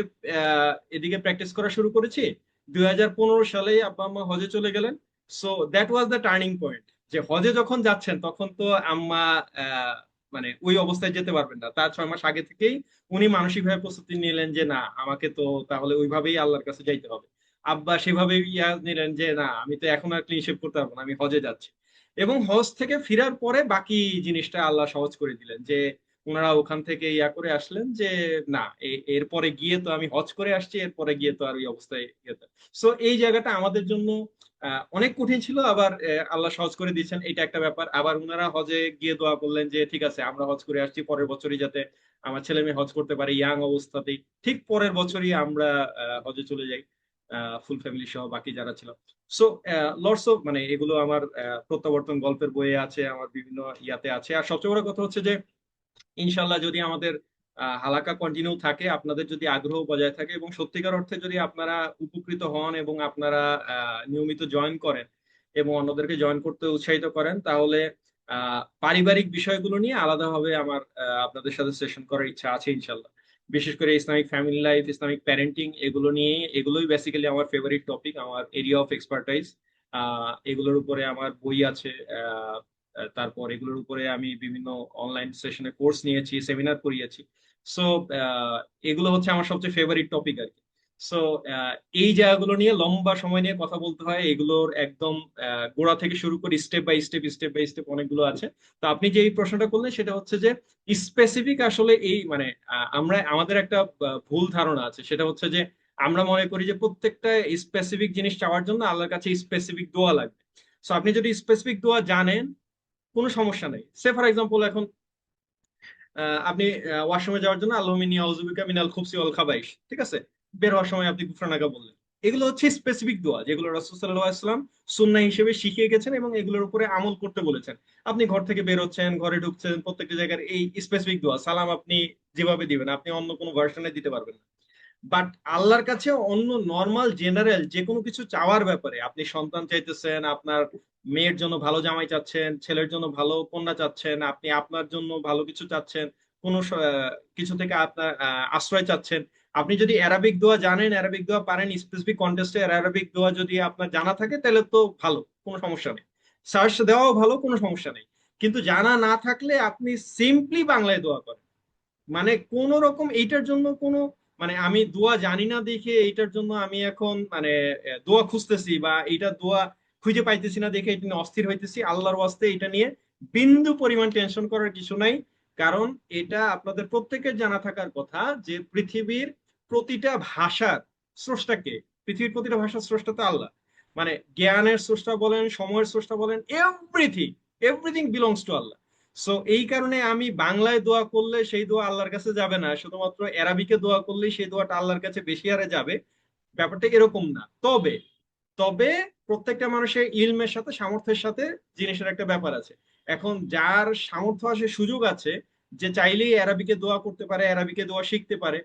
এদিকে প্র্যাকটিস করা শুরু করেছি। 2015 সালেই আব্বা আম্মা হজে চলে গেলেন। So that was the turning point, যে হজে যখন যাচ্ছেন, তখন তো আম্মা আহ, মানে ওই অবস্থায় যেতে পারবেন না, তার 6 মাস আগে থেকেই উনি মানসিকভাবে প্রস্তুতি নিলেন যে না, আমাকে তো তাহলে ওইভাবেই আল্লাহর কাছে যাইতে হবে। আব্বা সেভাবেই নিলেন যে না, আমি তো এখন আর ক্লিন শেভ করতে পারবো না, আমি হজে যাচ্ছি। এবং হজ থেকে ফেরার পরে বাকি জিনিসটা আল্লাহ সহজ করে দিলেন, যে ওনারা ওখান থেকে করে আসলেন যে না, এরপরে গিয়ে তো আমি হজ করে আসছি, এরপরে গিয়ে তো আর ওই অবস্থায় সো এই জায়গাটা আমাদের জন্য অনেক কঠিন ছিল, আবার আল্লাহ সহজ করে দিয়েছেন, এটা একটা ব্যাপার। আবার ওনারা হজে গিয়ে দোয়া করলেন যে ঠিক আছে, আমরা হজ করে আসছি, পরের বছরই যাতে আমার ছেলে মেয়ে হজ করতে পারে ইয়াং অবস্থাতেই। ঠিক পরের বছরই আমরা হজে চলে যাই, ফুল ফ্যামিলি সহ বাকি যারা ছিল। সো লটস অফ, মানে এগুলো আমার প্রত্যাবর্তন গল্পের বইয়ে আছে, আমার বিভিন্ন ইয়াতে আছে। আর সবচেয়ে বড় কথা হচ্ছে যে, ইনশাল্লাহ যদি আমাদের হালাকা কন্টিনিউ থাকে, আপনাদের যদি আগ্রহ বজায় থাকে এবং সত্যিকার অর্থে যদি আপনারা উপকৃত হন এবং আপনারা নিয়মিত জয়েন করেন এবং অন্যদেরকে জয়েন করতে উৎসাহিত করেন, তাহলে পারিবারিক বিষয়গুলো নিয়ে আলাদাভাবে আমার আপনাদের সাথে সেশন করার ইচ্ছা আছে ইনশাল্লাহ। বিশেষ করে Islamic family life, Islamic parenting, এগুলো নিয়ে, এগুলোই বেসিক্যালি আমার ফেভারিট টপিক, আমার এরিয়া অফ এক্সপার্টাইজ। এগুলোর উপরে আমার বই আছে। তারপর এগুলোর উপরে আমি বিভিন্ন অনলাইন সেশনে কোর্স নিয়েছি, সেমিনার করিয়েছি। সো এগুলো হচ্ছে আমার সবচেয়ে ফেভারিট টপিক আর কি। সো এই জায়গাগুলো নিয়ে লম্বা সময় নিয়ে কথা বলতে হয়, এগুলোর একদম গোড়া থেকে শুরু করে স্টেপ বাই স্টেপ অনেকগুলো আছে। তো আপনি যে এই প্রশ্নটা করলেন সেটা হচ্ছে যে স্পেসিফিক আসলে এই মানে আমরা আমাদের একটা ভুল ধারণা আছে, সেটা হচ্ছে যে আমরা মনে করি যে প্রত্যেকটা স্পেসিফিক জিনিস চাওয়ার জন্য আল্লাহর কাছে স্পেসিফিক দোয়া লাগবে। সো আপনি যদি স্পেসিফিক দোয়া জানেন, কোনো সমস্যা নেই। সে ফর এক্সাম্পল এখন আপনি ওয়াশরুমে যাওয়ার জন্য আল্লাহুম্মা ইন্নী আউযুবিকা মিনাল খুবসি ওয়াল খাবাইস, ঠিক আছে, বের হওয়ার সময় আপনি গুফরানাকা বললেন। এগুলো হচ্ছে স্পেসিফিক দোয়া যেগুলো রাসূল সাল্লাল্লাহু আলাইহি ওয়াসাল্লাম সুন্নাহ হিসেবে শিখিয়ে গেছেন এবং এগুলোর উপরে আমল করতে বলেছেন। আপনি ঘর থেকে বের হচ্ছেন, ঘরে ঢুকছেন, প্রত্যেকটা জায়গার এই স্পেসিফিক দোয়া সালাম আপনি যেভাবে দিবেন, আপনি অন্য কোনো ভার্সনে দিতে পারবেন না। বাট আল্লাহর কাছে অন্য নর্মাল জেনারেল যে কোনো কিছু চাওয়ার ব্যাপারে, আপনি সন্তান চাইতেছেন, আপনার মেয়ের জন্য ভালো জামাই চাচ্ছেন, ছেলের জন্য ভালো কন্যা চাচ্ছেন, আপনি আপনার জন্য ভালো কিছু চাচ্ছেন, কোনো কিছু থেকে আপনার আশ্রয় চাচ্ছেন, আপনি যদি অ্যারাবিক দোয়া জানেন, অ্যারাবিক দোয়া পারেন, স্পেসিফিক কন্টেস্টে অ্যারাবিক দোয়া যদি আপনার জানা থাকে তাহলে তো ভালো, কোনো সমস্যা নেই। সার্চ দেওয়াও ভালো, কোনো সমস্যা নেই। কিন্তু জানা না থাকলে আপনি সিম্পলি বাংলায় দোয়া করেন। মানে কোন রকম এইটার জন্য কোনো মানে আমি দোয়া জানি না দেখে এইটার জন্য আমি এখন মানে দোয়া খুঁজতেছি বা এইটা দোয়া খুঁজে পাইতেছি না দেখে এটা নিয়ে অস্থির হইতেছি, আল্লাহর ওয়াস্তে এটা নিয়ে বিন্দু পরিমাণ টেনশন করার কিছু নাই। কারণ এটা আপনাদের প্রত্যেকের জানা থাকার কথা যে পৃথিবীর প্রতিটা ভাষার স্রষ্টাকে, পৃথিবীর প্রতিটা ভাষার স্রষ্টা তো আল্লাহ। মানে জ্ঞানের স্রষ্টা বলেন, সময়ের স্রষ্টা বলেন, everything everything belongs to Allah. So এই কারণে আমি বাংলায় দোয়া করলে সেই দোয়া আল্লাহর কাছে যাবে না, শুধুমাত্র অ্যারাবিকে দোয়া করলেই সেই দোয়াটা আল্লাহর কাছে বেশি হারে যাবে, ব্যাপারটা এরকম না। তবে তবে প্রত্যেকটা মানুষের ইলমের সাথে, সামর্থ্যের সাথে জিনিসের একটা ব্যাপার আছে। এখন যার সামর্থ্য আছে, সুযোগ আছে, যে চাইলেই অ্যারাবিকে দোয়া করতে পারে, অ্যারাবিকে দোয়া শিখতে পারে।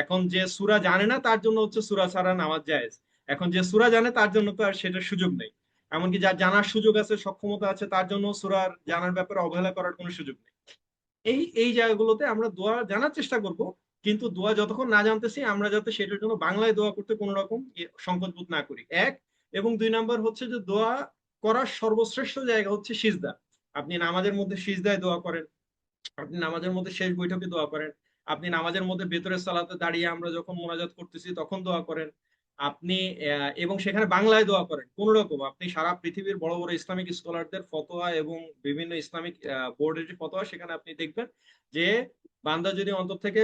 এখন যে সূরা জানে না তার জন্য হচ্ছে সূরা ছাড়া নামাজ জায়েজ। এখন যে সূরা জানে তার জন্য তো আর সেটার সুযোগ নেই। এমনকি যার জানার সুযোগ আছে, সক্ষমতা আছে, তার জন্য সূরার জানার ব্যাপারে অবহেলা করার কোনো সুযোগ নেই। এই এই জায়গাগুলোতে আমরা দোয়া জানার চেষ্টা করব, কিন্তু দোয়া যতক্ষণ না জানতেছি আমরা যাতে সেটার জন্য বাংলায় দোয়া করতে কোনো রকম সংকোচ বোধ না করি, এক। এবং দুই নাম্বার হচ্ছে যে দোয়া করার সর্বশ্রেষ্ঠ জায়গা হচ্ছে সিজদা। আপনি নামাজের মধ্যে সিজদায় দোয়া করেন, আপনি নামাজের মধ্যে শেষ বৈঠকে দোয়া করেন, আপনি নামাজের মধ্যে ভেতরের সালাতে দাঁড়িয়ে আমরা যখন মোনাজাত করতেছি তখন দোয়া করেন, আপনি এবং সেখানে বাংলায় দোয়া করেন। কোন রকম আপনি সারা পৃথিবীর বড় বড় ইসলামিক স্কলারদের ফতোয়া এবং বিভিন্ন ইসলামিক বোর্ডের যে ফতোয়া, সেখানে আপনি দেখবেন যে বান্দা যদি অন্তর থেকে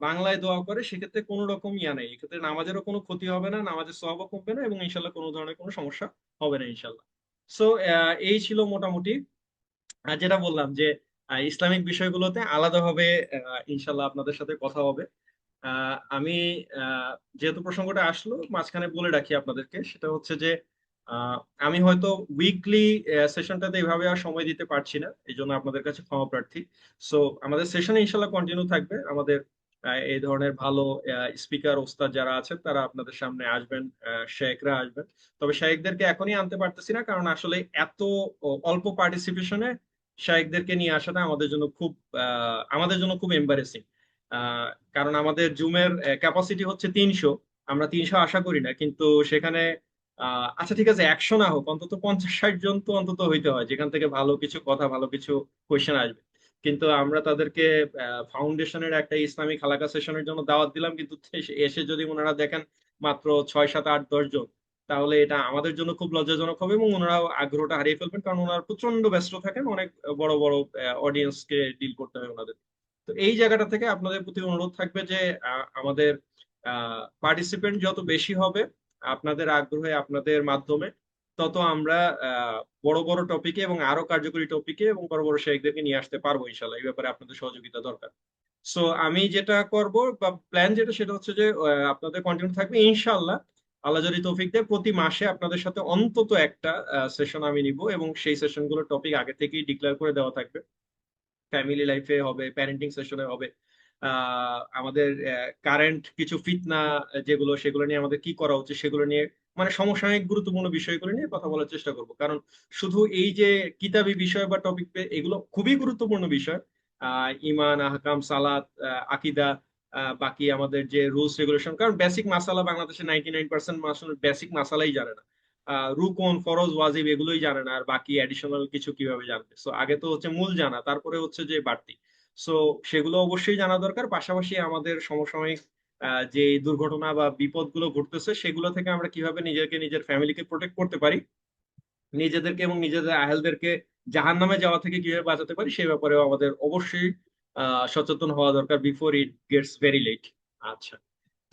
বাংলায় দোয়া করে সেক্ষেত্রে কোনো রকম ইয়া নেই, এক্ষেত্রে নামাজেরও কোনো ক্ষতি হবে না, নামাজের সওয়াবও কমবে না এবং ইনশাল্লাহ কোনো ধরনের কোনো সমস্যা হবে না ইনশাল্লাহ। সো এই ছিল মোটামুটি। আর যেটা বললাম যে ইসলামিক বিষয়গুলোতে আলাদাভাবে ইনশাল্লাহ আপনাদের সাথে কথা হবে। আমি যেহেতু প্রসঙ্গটা আসলো মাঝখানে বলে রাখি আপনাদেরকে, সেটা হচ্ছে যে আহ, আমি হয়তো উইকলি সেশনটাতে এভাবে আর সময় দিতে পারছি না, এই জন্য আপনাদের কাছে ক্ষমা প্রার্থী। সো আমাদের সেশনে ইনশাল্লাহ কন্টিনিউ থাকবে, আমাদের এই ধরনের ভালো স্পিকার ওস্তাদ যারা আছেন তারা আপনাদের সামনে আসবেন, শেখরা আসবেন। তবে শেখদেরকে এখনই আনতে পারতেছি না, কারণ আসলে এত অল্প পার্টিসিপেশনে শেখদেরকে নিয়ে আসাটা আমাদের জন্য খুব এম্বারেসিং। কারণ আমাদের জুমের ক্যাপাসিটি হচ্ছে 300, আমরা 300 আশা করি না, কিন্তু সেখানে আচ্ছা ঠিক আছে 100 না হোক, অন্তত 50-60 জন তো অন্তত হইতে হয় যেখান থেকে ভালো কিছু কথা, ভালো কিছু কোয়েশ্চেন আসবে। কিন্তু আমরা তাদেরকে ফাউন্ডেশনের একটা ইসলামিক হালাকা সেশনের জন্য দাওয়াত দিলাম, কিন্তু এসে যদি ওনারা দেখেন মাত্র 6, 7, 8, 10 জন, তাহলে এটা আমাদের জন্য খুব লজ্জাজনক হবে এবং ওনারাও আগ্রহটা হারিয়ে ফেলবেন, কারণ ওনারা প্রচন্ড ব্যস্ত থাকেন, অনেক বড় বড় অডিয়েন্সকে ডিল করতে হবে ওনাদের। তো এই জায়গাটা থেকে আপনাদের প্রতি অনুরোধ থাকবে যে আমাদের পার্টিসিপেন্ট যত বেশি হবে আপনাদের আগ্রহে, আপনাদের মাধ্যমে, তত আমরা বড় বড় টপিকে এবং আরো কার্যকরী টপিকে এবং বড় বড় শেখদেরকে নিয়ে আসতে পারবো ইনশাল্লাহ। এই ব্যাপারে আপনাদের সহযোগিতা দরকার। সো আমি যেটা করব বা প্ল্যান যেটা, সেটা হচ্ছে যে আপনাদের কন্টিনিউ থাকবে ইনশাল্লাহ। আল্লাহ যদি তৌফিক দেয় প্রতি মাসে আপনাদের সাথে অন্তত একটা সেশন আমি নিব এবং সেই সেশনগুলোর টপিক আগে থেকেই ডিক্লেয়ার করে দেওয়া থাকবে। ফ্যামিলি লাইফে হবে, প্যারেন্টিং সেশনে হবে, আমাদের কারেন্ট কিছু ফিতনা যেগুলো, সেগুলো নিয়ে আমাদের কি করা উচিত সেগুলো নিয়ে, মানে সমসাময়িক গুরুত্বপূর্ণ বিষয়গুলো নিয়ে কথা বলার চেষ্টা করব। কারণ শুধু এই যে কিতাবি বিষয় বা টপিক, এগুলো খুবই গুরুত্বপূর্ণ বিষয়। ইমান, আহকাম, সালাত, আকিদা, বাকি আমাদের যে রুলস রেগুলেশন, কারণ বেসিক মাসালা বাংলাদেশে 99% মানুষ বেসিক মাসালাই জানে না। রুকন, ফরজ, ওয়াজিব এগুলোই জানে না, আর বাকি অ্যাডিশনাল কিছু কিভাবে জানবে। সো আগে তো হচ্ছে মূল জানা, তারপরে হচ্ছে যে বাড়তি। সো সেগুলো অবশ্যই জানা দরকার। পাশাপাশি আমাদের সমসাময়িক যে দুর্ঘটনা বা বিপদগুলো ঘটতেছে সেগুলো থেকে আমরা কিভাবে নিজেকে, নিজের ফ্যামিলিকে প্রোটেক্ট করতে পারি, নিজেদেরকে এবং নিজেদের আহেলদেরকে জাহান্নামে যাওয়া থেকে কিভাবে বাঁচাতে পারি, সেই ব্যাপারেও আমাদের অবশ্যই সচেতন হওয়া দরকার before it gets very late. আচ্ছা,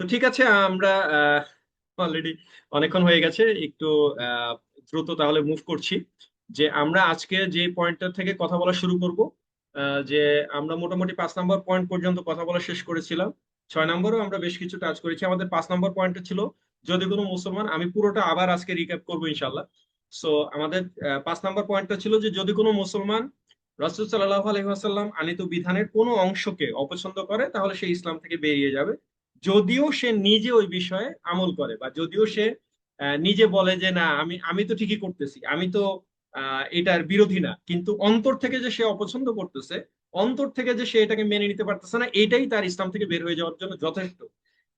তো ঠিক আছে, আমরা অলরেডি অনেকক্ষণ হয়ে গেছে, একটু আহ, দ্রুত তাহলে মুভ করছি। যে আমরা আজকে যে পয়েন্টটা থেকে কথা বলা শুরু করব, যে আমরা মোটামুটি 5 নম্বর পয়েন্ট পর্যন্ত কথা বলা শেষ করেছিলাম। 6 নম্বরও আমরা বেশ কিছু টাচ করেছি। আমাদের 5 নম্বর পয়েন্টটা ছিল, যদি কোনো মুসলমান, আমি পুরোটা আবার আজকে রিক্যাপ করবো ইনশাল্লাহ। সো আমাদের 5 নম্বর পয়েন্টটা ছিল যে যদি কোনো মুসলমান রাসূল সাল্লাল্লাহু আলাইহি ওয়াসাল্লাম আনিত বিধানের কোনো অংশকে অপছন্দ করে, তাহলে সে ইসলাম থেকে বেরিয়ে যাবে, যদিও সে নিজে ওই বিষয়ে আমল করে, বা যদিও সে নিজে বলে যে না, আমি আমি তো ঠিকই করতেছি, আমি তো এটার বিরোধী না, কিন্তু অন্তর থেকে যে সে অপছন্দ করতেছে, অন্তর থেকে যে সে এটাকে মেনে নিতে পারতেছে না, এটাই তার ইসলাম থেকে বের হয়ে যাওয়ার জন্য যথেষ্ট।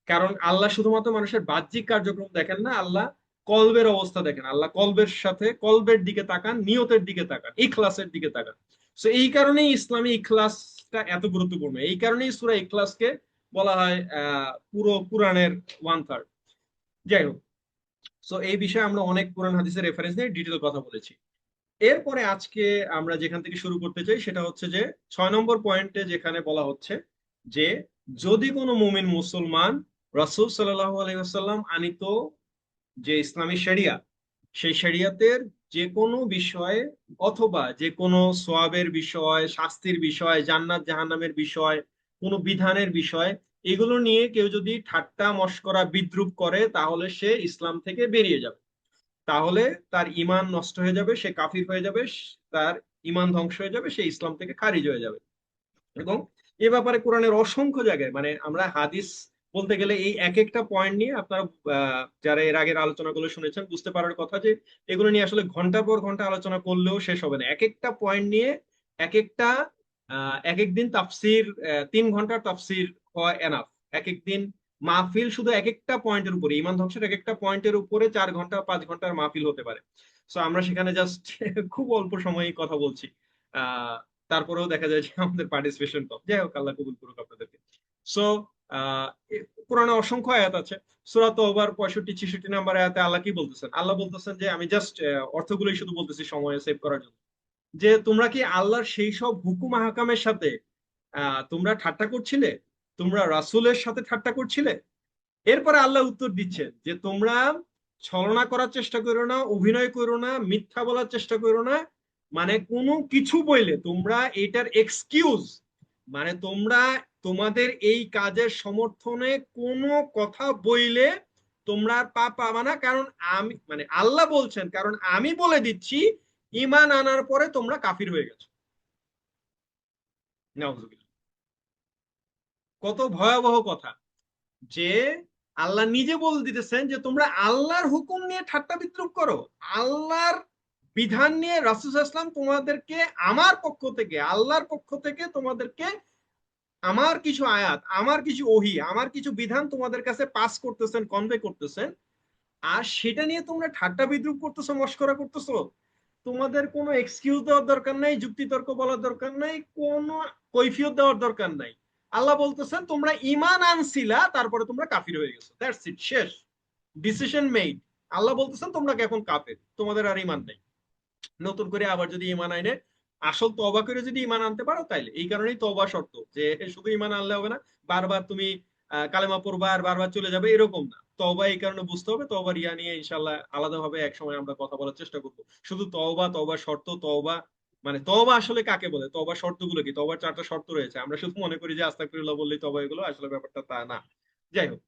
কারণ আল্লাহ শুধুমাত্র মানুষের বাহ্যিক কার্যক্রম দেখেন না, আল্লাহ কলবের অবস্থা দেখেন। আল্লাহ কলবের সাথে, কলবের দিকে তাকান, নিয়তের দিকে তাকান, ইখলাসের দিকে তাকান। তো এই কারণেই ইসলামী ইখলাসটা এত গুরুত্বপূর্ণ। এই কারণেই সূরা ইখলাসকে বলা হয় পুরো কোরআনের 1/3। যাই হোক, সো এই বিষয়ে আমরা অনেক কোরআন হাদিসের রেফারেন্স নিয়ে ডিটেল কথা বলেছি। এরপরে আজকে আমরা যেখান থেকে শুরু করতে চাই সেটা হচ্ছে যে 6 নম্বর পয়েন্টে যেখানে বলা হচ্ছে যে যদি কোনো মুমিন মুসলমান রাসূল সাল্লাল্লাহু আলাইহি ওয়াসাল্লাম আনিত যে ইসলামী শরিয়া, সেই শরিয়াতের যে কোনো বিষয়ে, অথবা যে কোনো সোয়াবের বিষয়, শাস্তির বিষয়, জান্নাত জাহান্নামের বিষয়, কোনো বিধানের বিষয়, এগুলো নিয়ে কেউ যদি ঠাট্টা মশকরা বিদ্রূপ করে, তাহলে সে ইসলাম থেকে বেরিয়ে যাবে। তাহলে তার ঈমান নষ্ট হয়ে যাবে, সে কাফির হয়ে যাবে, তার ঈমান ধ্বংস হয়ে যাবে, সে ইসলাম থেকে খারিজ হয়ে যাবে। এবং এ ব্যাপারে কোরআনের অসংখ্য জায়গায়, মানে আমরা হাদিস বলতে গেলে এই এক একটা পয়েন্ট নিয়ে আপনারা যারা এর আগের আলোচনাগুলো শুনেছেন বুঝতে পারার কথা যে এগুলো নিয়ে আসলে ঘন্টার পর ঘন্টা আলোচনা করলেও শেষ হবে না। এক একটা পয়েন্ট নিয়ে এক একটা এক এক দিন তাফসির, 3 ঘন্টার তাফসির হওয়া এনাফ। এক এক দিন মাহফিল শুধু এক একটা পয়েন্টের উপরে, ঈমান ধ্বংসের এক একটা পয়েন্টের উপরে 4 ঘন্টা 5 ঘন্টার মাহফিল হতে পারে। সো আমরা সেখানে জাস্ট খুব অল্প সময়ে কথা বলছি। তারপরেও দেখা যায় যে আমাদের পার্টিসিপেশন কম। যাই হোক, আল্লাহ কবুল করুক আপনাদেরকে। সো কোরআনে অসংখ্য আয়াত আছে। সূরা তওবার 65-66 নম্বর আয়াতে আল্লাহ কি বলতেছেন? আল্লাহ বলতেছেন যে, আমি জাস্ট অর্থগুলোই শুধু বলতেছি সময় সেভ করার জন্য, যে তোমরা কি আল্লাহর সেই সব হুকুম আহকামের সাথে তোমরা ঠাট্টা করছিলে, তোমরা রাসূলের সাথে ঠাট্টা করছিলে? এরপরে আল্লাহ উত্তর দিচ্ছেন যে তোমরা ছলনা করার চেষ্টা করো না, অভিনয় করো না, মিথ্যা বলার চেষ্টা করো না। মানে কোনো কিছু বইলে তোমরা এটার এক্সকিউজ, মানে তোমরা তোমাদের এই কাজের সমর্থনে কোনো কথা বইলে তোমরা আর পাপ পাবা না। কারণ আমি, মানে আল্লাহ বলছেন, কারণ আমি বলে দিচ্ছি ঈমান আনার পরে তোমরা কাফির হয়ে গেছো। নাউজুবিল্লাহ। কত ভয়াবহ কথা! যে আল্লাহ নিজে বলে দিতেছেন যে তোমরা আল্লাহর হুকুম নিয়ে ঠাট্টা বিদ্রুপ করো, আল্লাহর বিধান নিয়ে রাসূল সাল্লাল্লাহু আলাইহি ওয়াসাল্লাম তোমাদেরকে আমার পক্ষ থেকে, আল্লাহর পক্ষ থেকে তোমাদেরকে আমার কিছু আয়াত, আমার কিছু ওহী, আমার কিছু বিধান তোমাদের কাছে পাস করতেছেন, কনভে করতেছেন, আর সেটা নিয়ে তোমরা ঠাট্টা বিদ্রুপ করতেছো, মশকরা করতেছো। তোমাদের কোনো এক্সকিউজ দেওয়ার দরকার নাই, যুক্তিতর্ক বলার দরকার নাই, কোনো কৈফিয়ত দেওয়ার দরকার নাই। আল্লাহ বলতেছেন তোমরা ঈমান আনছিলা, তারপরে তোমরা কাফির হয়ে গেছো, দ্যাটস ইট, শেষ, ডিসিশন মেড। আল্লাহ বলতেছেন তোমরা এখন কাফের, তোমাদের আর ঈমান নাই। নতুন করে আবার যদি ঈমান আইনে আসল তওবা করে যদি ঈমান আনতে পারো, তাইলে এই কারণেই তওবা শর্ত, যে শুধু ঈমান আনলে হবে না, বারবার তুমি কালেমা পড়বা আর বারবার চলে যাবে, এরকম না। তওবা এই কারণে বুঝতে হবে। তওবার ইয়া নিয়ে ইনশাআল্লাহ আলাদাভাবে এক সময় আমরা কথা বলার চেষ্টা করব। শুধু তওবা, তওবার শর্ত, তওবা মানে তওবা আসলে কাকে বলে, তওবার শর্তগুলো কি, তওবার 4টা শর্ত রয়েছে। আমরা শুধু মনে করি যে আস্তাগফিরুল্লাহ বললেই তওবা, এগুলো আসলে ব্যাপারটা তা না। যাই হোক,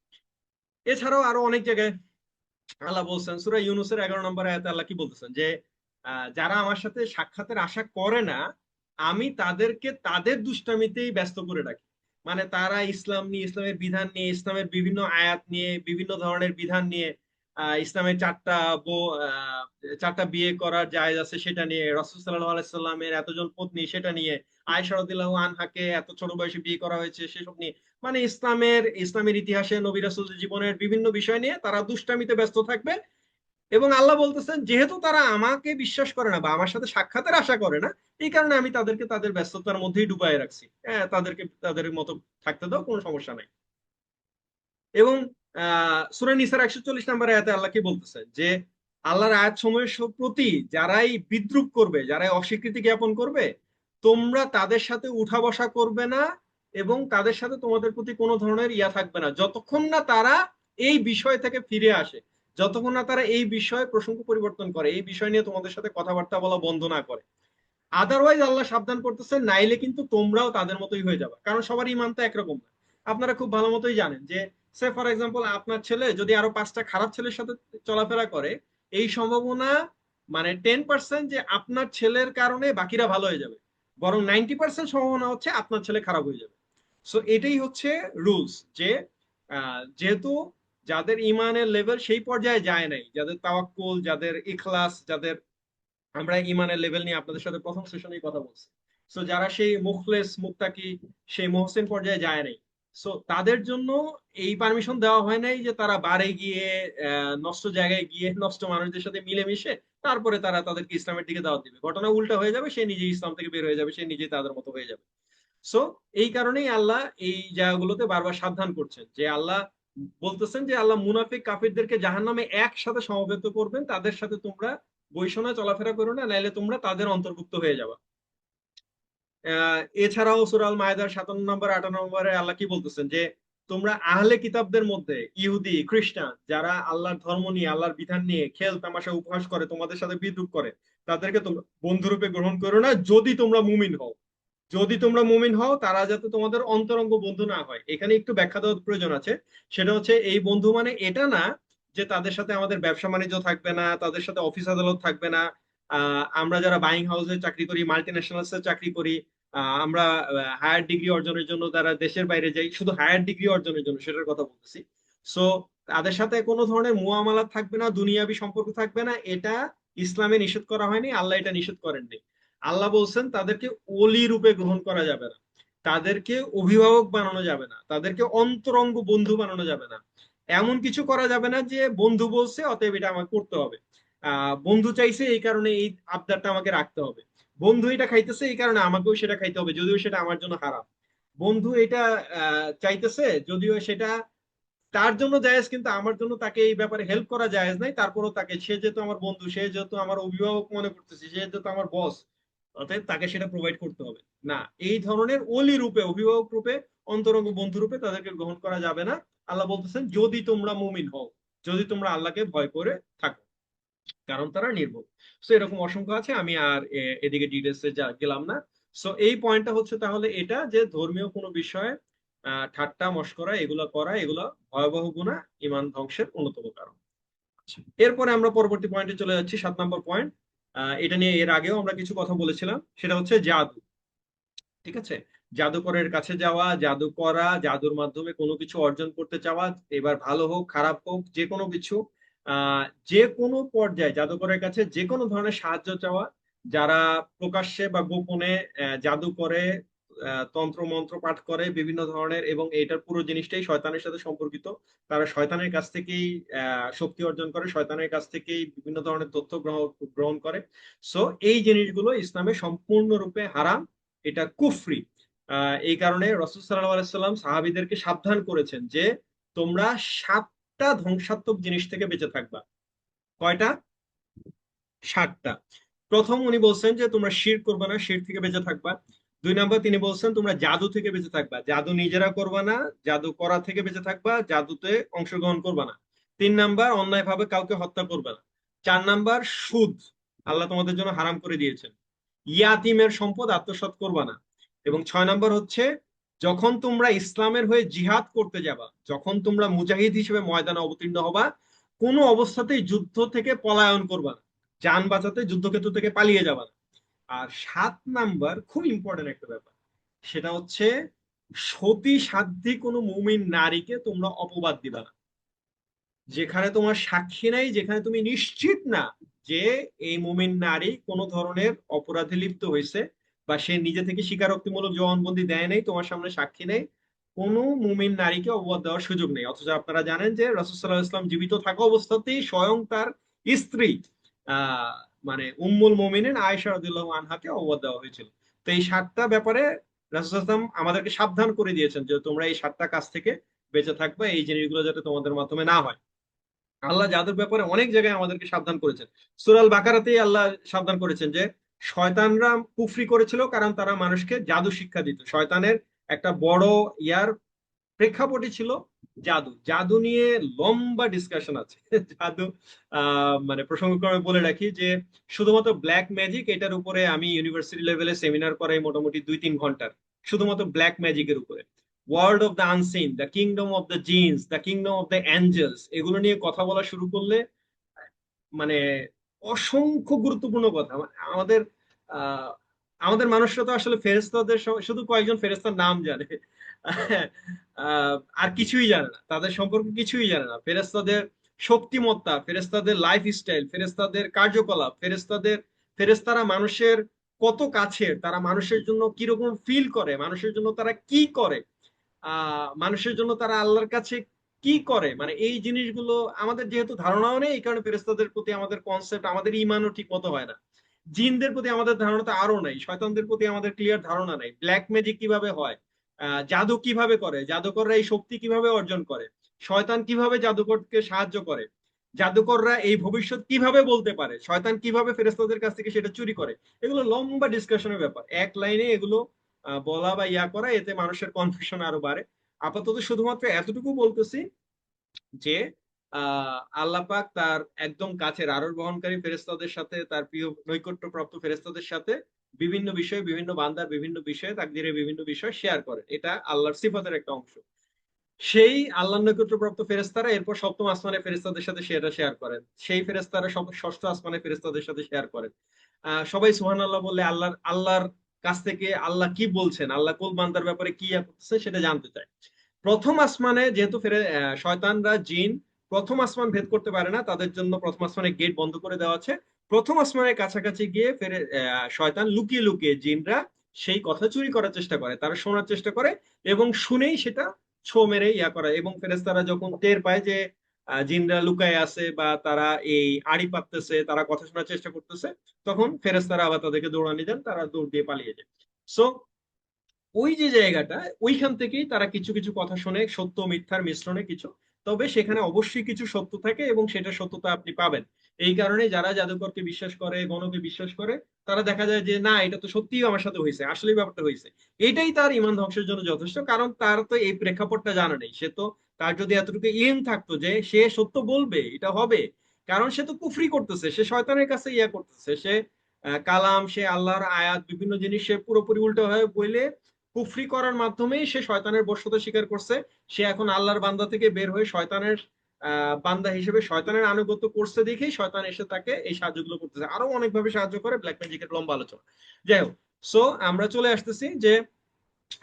এছাড়াও আরো অনেক জায়গায় আল্লাহ বলছেন। সূরা ইউনূসের 11 নম্বর আয়াতে আল্লাহ কি বলতেছেন? যে যারা আমার সাথে সাক্ষাতের আশা করে না, আমি তাদেরকে তাদের দুষ্টামিতেই ব্যস্ত করে রাখি। মানে তারা ইসলাম নিয়ে, ইসলামের বিধান নিয়ে, ইসলামের বিভিন্ন আয়াত নিয়ে, বিভিন্ন ধরনের বিধান নিয়ে, ইসলামের চারটা বিয়ে করার জায়েজ আছে সেটা নিয়ে, রাসূল সাল্লাল্লাহু আলাইহি সাল্লামের এতজন পত্নী সেটা নিয়ে, আয়েশা রাদিয়াল্লাহু আনহাকে এত ছোট বয়সে বিয়ে করা হয়েছে সেসব নিয়ে, মানে ইসলামের ইতিহাসে নবী রাসূলদের জীবনের বিভিন্ন বিষয় নিয়ে তারা দুষ্টামিতে ব্যস্ত থাকবে। এবং আল্লাহ বলতেছেন যেহেতু তারা আমাকে বিশ্বাস করে না বা আমার সাথে সাক্ষাতের আশা করে না, এই কারণে আমি তাদেরকে তাদের ব্যস্ততার মধ্যেই ডুবাই রাখছি। হ্যাঁ, তাদেরকে তাদের মতো থাকতে দাও, কোনো সমস্যা নাই। এবং সূরা নিসার 140 নম্বর আয়াতে আল্লাহ কি বলতেছে যে আল্লাহর আয়াত সমূহের প্রতি যারাই বিদ্রূপ করবে, যারাই অস্বীকৃতি জ্ঞাপন করবে, তোমরা তাদের সাথে উঠা বসা করবে না এবং তাদের সাথে তোমাদের প্রতি কোনো ধরনের ইয়া থাকবে না যতক্ষণ না তারা এই বিষয় থেকে ফিরে আসে, যতক্ষণ না তারা এই বিষয়ে প্রসঙ্গ পরিবর্তন করে, এই বিষয় নিয়ে তোমাদের সাথে কথাবার্তা বলা বন্ধ না করে। আদারওয়াইজ আল্লাহ সাবধান করতেছেন, নাইলে কিন্তু তোমরাও তাদের মতোই হয়ে যাবে, কারণ সবার ইমান তো একরকম না। আপনারা খুব ভালো মতোই জানেন যে সে ফর এক্সাম্পল আপনার ছেলে যদি আরো 5টা খারাপ ছেলের সাথে চলাফেরা করে, এই সম্ভাবনা মানে 10% যে আপনার ছেলের কারণে বাকিরা ভালো হয়ে যাবে, বরং 90% সম্ভাবনা হচ্ছে আপনার ছেলে খারাপ হয়ে যাবে। সো এটাই হচ্ছে রুলস, যে যেহেতু যাদের ইমানের লেভেল সেই পর্যায়ে যায় নাই, যাদের তাওয়াক্কুল, যাদের ইখলাস, যাদের, আমরা ইমানের লেভেল নিয়ে আপনাদের সাথে প্রথম সেশনেই কথা বলছি, সো যারা সেই মুখলেস মুত্তাকি, সেই মহসিন পর্যায়ে যায় নাই, সো তাদের জন্য এই পারমিশন দেওয়া হয় নাই যে তারা বারে গিয়ে নষ্ট জায়গায় গিয়ে নষ্ট মানুষদের সাথে মিলেমিশে তারপরে তারা তাদেরকে ইসলামের দিকে দাওয়াত দিবে। ঘটনা উল্টা হয়ে যাবে, সে নিজেই ইসলাম থেকে বের হয়ে যাবে, সে নিজেই তাদের মতো হয়ে যাবে। সো এই কারণেই আল্লাহ এই জায়গাগুলোতে বারবার সাবধান করছেন, যে আল্লাহ বলতেছেন যে আল্লাহ মুনাফিক কাফিরদেরকে জাহান্নামে একসাথে সমবেত করবেন, তাদের সাথে তোমরা বৈষণা চলাফেরা করো না, নাইলে তোমরা তাদের অন্তর্ভুক্ত হয়ে যাবে। এছাড়াও সূরা আল মায়েদার 57 নম্বর 58 নম্বরে আল্লাহ কি বলতেছেন যে তোমরা আহলে কিতাবদের মধ্যে ইহুদি খ্রিস্টান যারা আল্লাহর ধর্ম নিয়ে, আল্লাহর বিধান নিয়ে খেল তামাশা উপহাস করে, তোমাদের সাথে বিদ্রুপ করে, তাদেরকে তোমরা বন্ধুরূপে গ্রহণ করো না যদি তোমরা মুমিন হও। যদি তোমরা মুমিন হও, তারা যাতে তোমাদের অন্তরঙ্গ বন্ধু না হয়। এখানে একটু ব্যাখ্যা দেওয়ার প্রয়োজন আছে। সেটা হচ্ছে এই বন্ধু মানে এটা না যে তাদের সাথে আমাদের ব্যবসা বাণিজ্য থাকবে না, তাদের সাথে অফিস আদালত থাকবে না। আমরা যারা বাইং হাউসে চাকরি করি, মাল্টি ন্যাশনালসে চাকরি করি, আমরা হায়ার ডিগ্রি অর্জনের জন্য তারা দেশের বাইরে যাই, শুধু হায়ার ডিগ্রি অর্জনের জন্য, সেটার কথা বলতেছি। সো তাদের সাথে কোনো ধরনের মুআমালাত থাকবে না, দুনিয়াবি সম্পর্ক থাকবে না, এটা ইসলামে নিষেধ করা হয়নি, আল্লাহ এটা নিষেধ করেননি। আল্লাহ বলছেন তাদেরকে ওলি রূপে গ্রহণ করা যাবে না, তাদেরকে অভিভাবক বানানো যাবে না, তাদেরকে অন্তরঙ্গ বন্ধু বানানো যাবে না। এমন কিছু করা যাবে না যে বন্ধু বলছে অতএব এটা আমাকে করতে হবে, বন্ধু চাইছে এই কারণে এই আবদারটা আমাকে রাখতে হবে, বন্ধু এটা খাইতেছে এই কারণে আমাকেও সেটা খাইতে হবে যদিও সেটা আমার জন্য হারাম, বন্ধু এটা চাইতেছে যদিও সেটা তার জন্য জায়েজ কিন্তু আমার জন্য তাকে এই ব্যাপারে হেল্প করা জায়েজ নাই, তারপরও তাকে, সে যেহেতু আমার বন্ধু, সে যেহেতু আমার অভিভাবক মনে করতেছে, সে যেহেতু আমার বস, অতএব তাকে সেটা প্রোভাইড করতে হবে না। এই ধরনের ওলি রূপে, অভিভাবক রূপে, অন্তরঙ্গ বন্ধু রূপে তাদেরকে গ্রহণ করা যাবে না। আল্লাহ বলতেছেন যদি তোমরা মুমিন হও, যদি তোমরা আল্লাহকে ভয় করে থাকো, কারণ তারা নির্ভুল। সো এরকম অসংখ্য আছে, আমি আর এদিকে ডিটেলসে গেলাম না। সো এই পয়েন্টটা হচ্ছে তাহলে এটা যে ধর্মীয় কোনো বিষয়ে ঠাট্টা মশকরা এগুলা করা, এগুলা ভয়াবহ গুনাহ, ঈমান ধ্বংসের অন্যতম কারণ। আচ্ছা, এরপরে আমরা পরবর্তী পয়েন্টে চলে যাচ্ছি, 7 নম্বর পয়েন্ট। এটা নিয়ে এর আগেও আমরা কিছু কথা বলেছিলাম, সেটা হচ্ছে জাদু। ঠিক আছে, জাদুকরের কাছে যাওয়া, জাদু করা, জাদুর মাধ্যমে কোনো কিছু অর্জন করতে চাওয়া, এবার ভালো হোক খারাপ হোক যে কোনো কিছু, যে কোনো পর্যায়ে জাদুকরের কাছে যে কোনো ধরনের সাহায্য চাওয়া, যারা প্রকাশ্যে বা গোপনে জাদু করে, তন্ত্র মন্ত্র পাঠ করে বিভিন্ন ধরনের, এবং এটার পুরো জিনিসটাই শয়তানের সাথে সম্পর্কিত, তারা শয়তানের কাছ থেকেই শক্তি অর্জন করে, শয়তানের কাছ থেকেই বিভিন্ন ধরনের তথ্য গ্রহণ করে। সো এই জিনিসগুলো ইসলামে সম্পূর্ণরূপে হারাম, এটা কুফরি। এই কারণে রাসূল সাল্লাল্লাহু আলাইহি সাল্লাম সাহাবীদেরকে সাবধান করেছেন যে তোমরা 7টা ধ্বংসাত্মক জিনিস থেকে বেঁচে থাকবা। কয়টা? 7টা। প্রথম উনি বলছেন যে তোমরা শিরক করবে না, শিরক থেকে বেঁচে থাকবা। 2 নম্বর তিনি বলছেন তোমরা জাদু থেকে বেঁচে থাকবা, জাদু নিজেরা করবা না, জাদু করা থেকে বেঁচে থাকবা, জাদুতে অংশগ্রহণ করবা না। 3 নম্বর অন্যায়ভাবে কাউকে হত্যা করবে না। 4 নম্বর সুদ আল্লাহ তোমাদের জন্য হারাম করে দিয়েছেন। ইয়াতিমের সম্পদ আত্মসাৎ করবা না। এবং 6 নম্বর হচ্ছে যখন তোমরা ইসলামের হয়ে জিহাদ করতে যাবা, যখন তোমরা মুজাহিদ হিসেবে ময়দানে অবতীর্ণ হবা, কোনো অবস্থাতেই যুদ্ধ থেকে পলায়ন করবা না, যান বাঁচাতে যুদ্ধক্ষেত্র থেকে পালিয়ে যাবা না। আর 7 নাম্বার খুব ইম্পর্টেন্ট একটা ব্যাপার, সেটা হচ্ছে সতী সাধ্বী কোনো মুমিন নারীকে তোমরা অপবাদ দিবা না। যেখানে তোমার সাক্ষী নাই, যেখানে তুমি নিশ্চিত না যে এই মুমিন নারী কোনো ধরনের অপরাধে লিপ্ত হয়েছে বা সে নিজে থেকে স্বীকারোক্তিমূলক জবানবন্দি দেয় নাই, তোমার সামনে সাক্ষী নেই, কোনো মুমিন নারীকে অপবাদ দেওয়ার সুযোগ নেই। অথচ আপনারা জানেন যে রাসূল সাল্লাল্লাহু আলাইহি ওয়াসাল্লাম জীবিত থাকা অবস্থাতেই স্বয়ং তার স্ত্রী আহ মানে উম্মুল মুমিনিন আয়েশা রাদিয়াল্লাহু আনহাকে অপবাদ দেওয়া হয়েছিল। তো এই 7টা ব্যাপারে রাসূল সাল্লাল্লাহু আলাইহি ওয়াসাল্লাম আমাদেরকে সাবধান করে দিয়েছেন যে তোমরা এই 7টা কাজ থেকে বেঁচে থাকবে, এই জিনিসগুলো যাতে তোমাদের মাধ্যমে না হয়। আল্লাহ জাদুর ব্যাপারে অনেক জায়গায় আমাদেরকে সাবধান করেছেন। সূরা আল বাকারাতেই আল্লাহ সাবধান করেছেন যে শয়তানরা কুফরি করেছিল কারণ তারা মানুষকে জাদু শিক্ষা দিত। শয়তানের একটা বড় ইয়ার প্রেক্ষাপটই ছিল জাদু। জাদু নিয়ে লম্বা ডিসকাশন আছে। জাদু মানে প্রসঙ্গক্রমে বলে রাখি যে শুধুমাত্র ব্ল্যাক ম্যাজিক, এটার উপরে আমি ইউনিভার্সিটি লেভেলে সেমিনার করাই মোটামুটি 2-3 ঘন্টার, শুধুমাত্র ব্ল্যাক ম্যাজিকের উপরে। World of the unseen, the kingdom of the jinns, the kingdom of the angels, এগুলো নিয়ে কথা বলা শুরু করলে মানে অসংখ্য গুরুত্বপূর্ণ কথা। আমাদের আহ আমাদের মানুষরা তো আসলে ফেরেশতাদের শুধু কয়েকজন ফেরেশতার নাম জানে, আর কিছুই জানে না, তাদের সম্পর্কে কিছুই জানে না। ফেরেশতাদের শক্তিমত্তা, ফেরেশতাদের লাইফ স্টাইল, ফেরেশতাদের কার্যকলাপ, ফেরেশতারা মানুষের কত কাছের, তারা মানুষের জন্য কিরকম ফিল করে, মানুষের জন্য তারা কি করে, মানুষের জন্য তারা আল্লাহর কাছে কি করে, মানে এই জিনিসগুলো আমাদের যেহেতু ধারণাও নেই, এই কারণে ফেরেশতাদের প্রতি আমাদের কনসেপ্ট, আমাদের ইমানও ঠিক মতো হয় না। জিনদের প্রতি আমাদের ধারণা তো আরো নাই, শয়তানদের প্রতি আমাদের ক্লিয়ার ধারণা নাই, ব্ল্যাক ম্যাজিক কিভাবে হয়, জাদু কিভাবে করে, জাদুকররা এই শক্তি কিভাবে অর্জন করে, শয়তান কিভাবে জাদুকরকে সাহায্য করে, জাদুকররা এই ভবিষ্যৎ কিভাবে বলতে পারে, শয়তান কিভাবে ফেরেশতাদের কাছ থেকে সেটা চুরি করে। এগুলো লম্বা ডিসকাশনের ব্যাপার, এক লাইনে এগুলো বলা বা ইয়া করা, এতে মানুষের কনফিউশন আরো বাড়ে। আপাতত শুধুমাত্র এতটুকু বলতেছি যে আল্লাহ পাক তার একদম কাছের আরশ বহনকারী ফেরেশতাদের সাথে, তার প্রিয় নৈকট্যপ্রাপ্ত ফেরেশতাদের সাথে বিভিন্ন বিষয়ে, বিভিন্ন বান্দার বিভিন্ন বিষয়ে, তাকদীরের বিভিন্ন বিষয় শেয়ার করেন। এটা আল্লাহর সিফাতের একটা অংশ। সেই আল্লাহর নৈকট্যপ্রাপ্ত ফেরেশতারা এরপর সপ্তম আসমানের ফেরেশতাদের সাথে সেটা শেয়ার করেন, সেই ফেরেশতারা ষষ্ঠ আসমানের ফেরেশতাদের সাথে শেয়ার করেন। সবাই সুবহানাল্লাহ বললে আল্লাহর কাছ থেকে আল্লাহ কি বলছেন, আল্লাহ কোন বান্দার ব্যাপারে কি করতেছে সেটা জানতে চায়। প্রথম আসমানে যেহেতু শয়তানরা জিন প্রথম আসমান ভেদ করতে পারে না, তাদের জন্য প্রথম আসমানের গেট বন্ধ করে দেওয়া আছে। প্রথম আসমানের কাছাকাছি গিয়ে শয়তান লুকিয়ে লুকিয়ে, জিনরা সেই কথা চুরি করার চেষ্টা করে, তারা শোনার চেষ্টা করে এবং শুনেই সেটা ছো মেরে ইয়া করে। এবং ফেরেশতারা যখন টের পায় যে জিনরা লুকায় আছে বা তারা এই আড়ি পাততেছে, তারা কথা শোনার চেষ্টা করতেছে, তখন ফেরেশতারা আবার তাদেরকে দৌড়ানি দেন, তারা দৌড় দিয়ে পালিয়ে যায়। সো ওই যে জায়গাটা, ওইখান থেকেই তারা কিছু কিছু কথা শুনে, সত্য মিথ্যার মিশ্রণে কিছু, তবে সেখানে অবশ্যই কিছু সত্য থাকে এবং সেটা সত্যতা আপনি পাবেন। এই কারণে যারা জাদুকরকে বিশ্বাস করে, গণকে বিশ্বাস করে, তারা দেখা যায় যে না, এটা তো সত্যিই আমার সাথে হয়েছে, আসলেই ব্যাপারটা হয়েছে, এটাই তার ইমান ধ্বংসের জন্য যথেষ্ট। কারণ তার তো এই প্রেক্ষাপটটা জানা নেই। সে তো, তার যদি এতটুকু ইলম থাকতো যে সে সত্য বলবে, এটা হবে, কারণ সে তো কুফরি করতেছে, সে শয়তানের কাছে ইয়া করতেছে, সে কালাম, সে আল্লাহর আয়াত, বিভিন্ন জিনিস সে পুরোপুরি উল্টো হয়ে বইলে কুফরি করার মাধ্যমেই সে শয়তানের বশ্যতা স্বীকার করছে। সে এখন আল্লাহর বান্দা থেকে বের হয়ে শয়তানের বান্দা হিসেবে শয়তানের আনুগত্য করছে দেখেই শয়তান এসে তাকে এই সাহায্যগুলো করতেছে, আরো অনেকভাবে সাহায্য করে, ব্ল্যাক ম্যাজিকের লম্বা আলোচনা। যাই হোক, সো আমরা চলে আসতেছি যে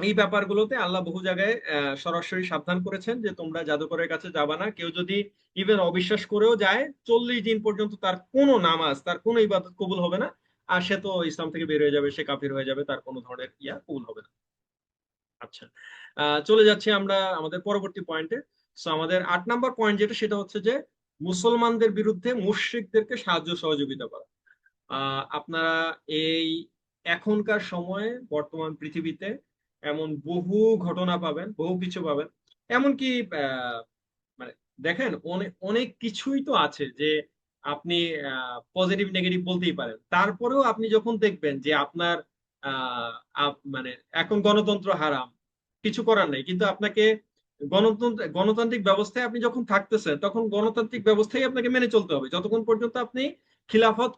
এই ব্যাপারগুলোতে আল্লাহ বহু জায়গায় সরাসরি সাবধান করেছেন যে তোমরা জাদুকরের কাছে যাবা না। কেউ যদি ইভেন অবিশ্বাস করেও যায়, 40 দিন পর্যন্ত তার কোনো নামাজ, তার কোনো ইবাদত কবুল হবে না, আর সে তো ইসলাম থেকে বের হয়ে যাবে, সে কাফির হয়ে যাবে, তার কোনো ধরনের ইয়া কবুল হবে না। আচ্ছা, চলে যাচ্ছি আমরা আমাদের পরবর্তী পয়েন্টে। সো আমাদের 8 নম্বর পয়েন্ট যেটা, সেটা হচ্ছে যে মুসলমানদের বিরুদ্ধে মুশরিকদেরকে সাহায্য সহযোগিতা করা। আপনারা এই এখনকার সময়ে বর্তমান পৃথিবীতে এমন বহু ঘটনা পাবেন, বহু কিছু পাবেন, এমনকি মানে দেখেন অনেক অনেক কিছুই তো আছে যে আপনি পজিটিভ নেগেটিভ বলতেই পারেন। তারপরেও আপনি যখন দেখবেন যে আপনার মানে এখন গণতন্ত্র হারাম, কিছু করার নেই, কিন্তু আপনাকে গণতান্ত্রিক ব্যবস্থায় আপনি যখন থাকতেছেন, তখন গণতান্ত্রিক ব্যবস্থায় আপনাকে মেনে চলতে হবে যতক্ষণ পর্যন্ত আপনি খিলাফত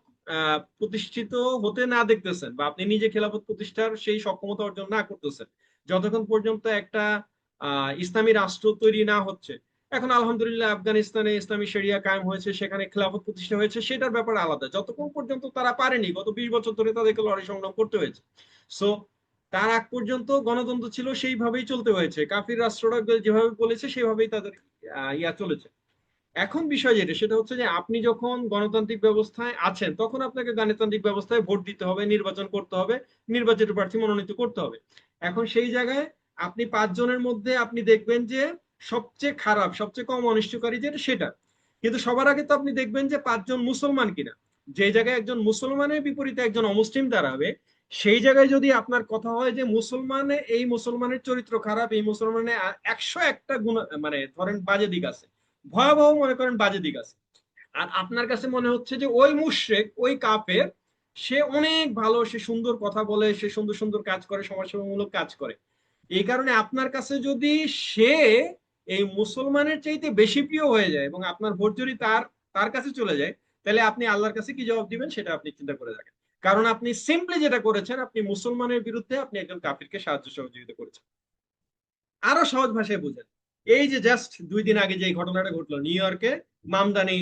প্রতিষ্ঠিত হতে না দেখতেছেন, বা আপনি নিজে খেলাফত প্রতিষ্ঠার সেই সক্ষমতা অর্জন না করতেছেন, যতক্ষণ পর্যন্ত একটা ইসলামী রাষ্ট্র তৈরি না হচ্ছে। এখন আলহামদুলিল্লাহ আফগানিস্তানে ইসলামী শরিয়া কায়েম হয়েছে, সেখানে খেলাফত প্রতিষ্ঠা হয়েছে, সেটার ব্যাপার আলাদা। যতক্ষণ পর্যন্ত তারা পারেনি, গত 20 বছর ধরে তাদেরকে লড়াই সংগ্রাম করতে হয়েছে। সো তার আগ পর্যন্ত গণতন্ত্র ছিল, সেইভাবেই চলতে হয়েছে। কাফির রাষ্ট্ররা যেভাবে বলেছে সেভাবেই তাদের ইয়া চলেছে। এখন বিষয় যেটা, সেটা হচ্ছে যে আপনি যখন গণতান্ত্রিক ব্যবস্থায় আছেন, তখন আপনাকে গণতান্ত্রিক ব্যবস্থায় ভোট দিতে হবে, নির্বাচন করতে হবে, নির্বাচিত প্রার্থী মনোনীত করতে হবে। এখন সেই জায়গায় আপনি 5 জনের মধ্যে আপনি দেখবেন যে সবচেয়ে খারাপ, সবচেয়ে কম অনিষ্টকারী যেটা সেটা। কিন্তু সবার আগে তো আপনি দেখবেন যে 5 জন মুসলমান কিনা। যে জায়গায় একজন মুসলমানের বিপরীতে একজন অমুসলিম দাঁড়াবে, সেই জায়গায় যদি আপনার কথা হয় যে মুসলমানে, এই মুসলমানের চরিত্র খারাপ, এই মুসলমানের 101টা গুণ, মানে ধরেন বাজে দিক আছে, ভয়াবহ মনে করেন বাজে দিক আছে, আর আপনার কাছে মনে হচ্ছে যে ওই মুশরিক, ওই কাফের, সে অনেক ভালো, সে সুন্দর কথা বলে, সে সুন্দর সুন্দর কাজ করে, সমাজসেবামূলক কাজ করে, এই কারণে আপনার কাছে যদি সে এই মুসলমানের চাইতে বেশি প্রিয় হয়ে যায় এবং আপনার ভোট যদি তার তার কাছে চলে যায়, তাহলে আপনি আল্লাহর কাছে কি জবাব দিবেন সেটা আপনি চিন্তা করে রাখেন। কারণ আপনি সিম্পলি যেটা করেছেন, আপনি মুসলমানের বিরুদ্ধে আপনি একজন কাফিরকে সাহায্য সহযোগিতা করেছেন। আরো সহজ ভাষায় বুঝেন, এই যে জাস্ট 2 দিন আগে যে ঘটনাটা ঘটলো নিউ ইয়র্কে, মামদানি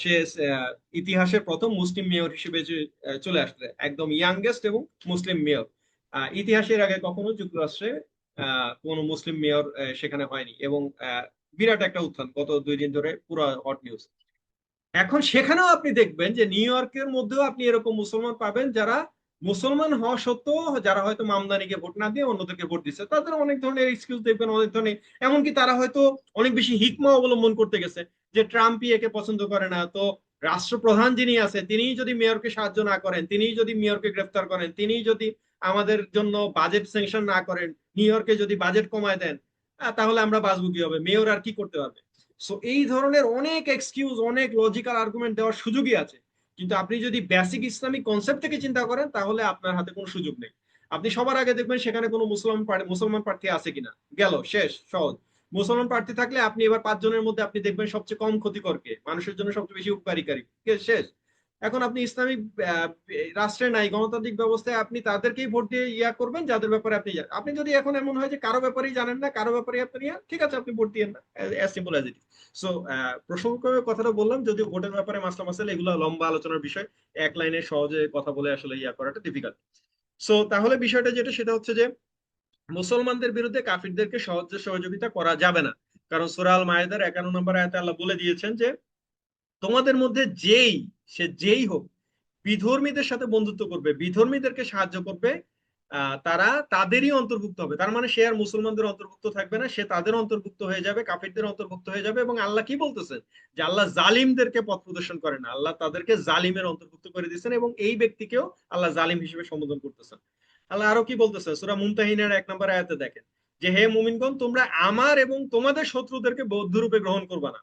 সে ইতিহাসের প্রথম মুসলিম মেয়র হিসেবে যে চলে আসছে, একদম ইয়াংগেস্ট এবং মুসলিম মেয়র। ইতিহাসের আগে কখনো যুক্তরাষ্ট্রে কোনো মুসলিম মেয়র সেখানে হয়নি, এবং বিরাট একটা উত্থান গত 2 দিন ধরে, পুরো হট নিউজ। এখন সেখানেও আপনি দেখবেন যে নিউ ইয়র্কের মধ্যেও আপনি এরকম মুসলমান পাবেন, যারা মুসলমান হওয়া সত্ত্বেও, যারা হয়তো মামদানিকে ভোট না দিয়ে অন্যদেরকে ভোট দিচ্ছে, তাদের অনেক ধরনের এক্সকিউজ দেখবেন, অনেক ধরনের, এমনকি তারা হয়তো অনেক বেশি হিকমা অবলম্বন করতে গেছে, যে ট্রাম্পই একে পছন্দ করে না, তো রাষ্ট্রপ্রধান যিনি আছে তিনি যদি মেয়রকে সাহায্য না করেন, তিনি যদি মেয়রকে গ্রেফতার করেন, তিনি যদি আমাদের জন্য বাজেট স্যাংশন না করেন, নিউ ইয়র্কে যদি বাজেট কমায় দেন, তাহলে আমরা বাঁচবো কি হবে, মেয়র আর কি করতে পারবে। সো এই ধরনের অনেক এক্সকিউজ, অনেক লজিক্যাল আর্গুমেন্ট দেওয়ার সুযোগই আছে। কিন্তু আপনি যদি বেসিক ইসলামিক কনসেপ্ট থেকে চিন্তা করেন, তাহলে আপনার হাতে কোনো সুযোগ নেই। আপনি সবার আগে দেখবেন সেখানে কোনো মুসলমান প্রার্থী আছে কিনা, গেল, শেষ, সহজ। মুসলমান প্রার্থী থাকলে আপনি এবার 5 জনের মধ্যে আপনি দেখবেন সবচেয়ে কম ক্ষতিকর কে, মানুষের জন্য সবচেয়ে বেশি উপকারী কে, শেষ। এখন আপনি ইসলামিক রাষ্ট্রে নাই, গণতান্ত্রিক ব্যবস্থায় আপনি তাদেরকেই ভোট দিয়ে ইয়া করবেন যাদের ব্যাপারে আপনি জানেন। আপনি যদি এখন এমন হয় যে কারো ব্যাপারেই জানেন না, কারো ব্যাপারে আপনি ঠিক আছে, আপনি ভোট দিয়েন না, as simple as it. So প্রসঙ্গ কথাটা বললাম, যদিও ভোটের ব্যাপারে মাসলা মাসাইল এগুলো লম্বা আলোচনার বিষয়, এক লাইনে সহজে কথা বলে আসলে ইয়া করাটা ডিফিকাল্ট। সো তাহলে বিষয়টা যেটা, সেটা হচ্ছে যে মুসলমানদের বিরুদ্ধে কাফিরদেরকে সহযোগিতা করা যাবে না। কারণ সূরা আল মায়েদার 51 নম্বর আয়াতে আল্লাহ বলে দিয়েছেন যে তোমাদের মধ্যে সে যেই হোক, বিধর্মীদের সাথে বন্ধুত্ব করবে, বিধর্মীদেরকে সাহায্য করবে, তারা তাদেরই অন্তর্ভুক্ত হবে। তার মানে সে আর মুসলমানদের অন্তর্ভুক্ত থাকবে না, সে তাদের অন্তর্ভুক্ত হয়ে যাবে, কাফিরদের অন্তর্ভুক্ত হয়ে যাবে। এবং আল্লাহ কি বলতেছেন, যে আল্লাহ জালিমদেরকে পথ প্রদর্শন করে না, আল্লাহ তাদেরকে জালিমের অন্তর্ভুক্ত করে দিচ্ছেন, এবং এই ব্যক্তিকেও আল্লাহ জালিম হিসেবে সম্বোধন করতেছেন। আল্লাহ আরো কি বলতেছে, সূরা মুমতাহিনের 1 নম্বর আয়াতে দেখেন, যে হে মুমিনগণ, তোমরা আমার এবং তোমাদের শত্রুদেরকে বন্ধুরূপে গ্রহণ করবা না।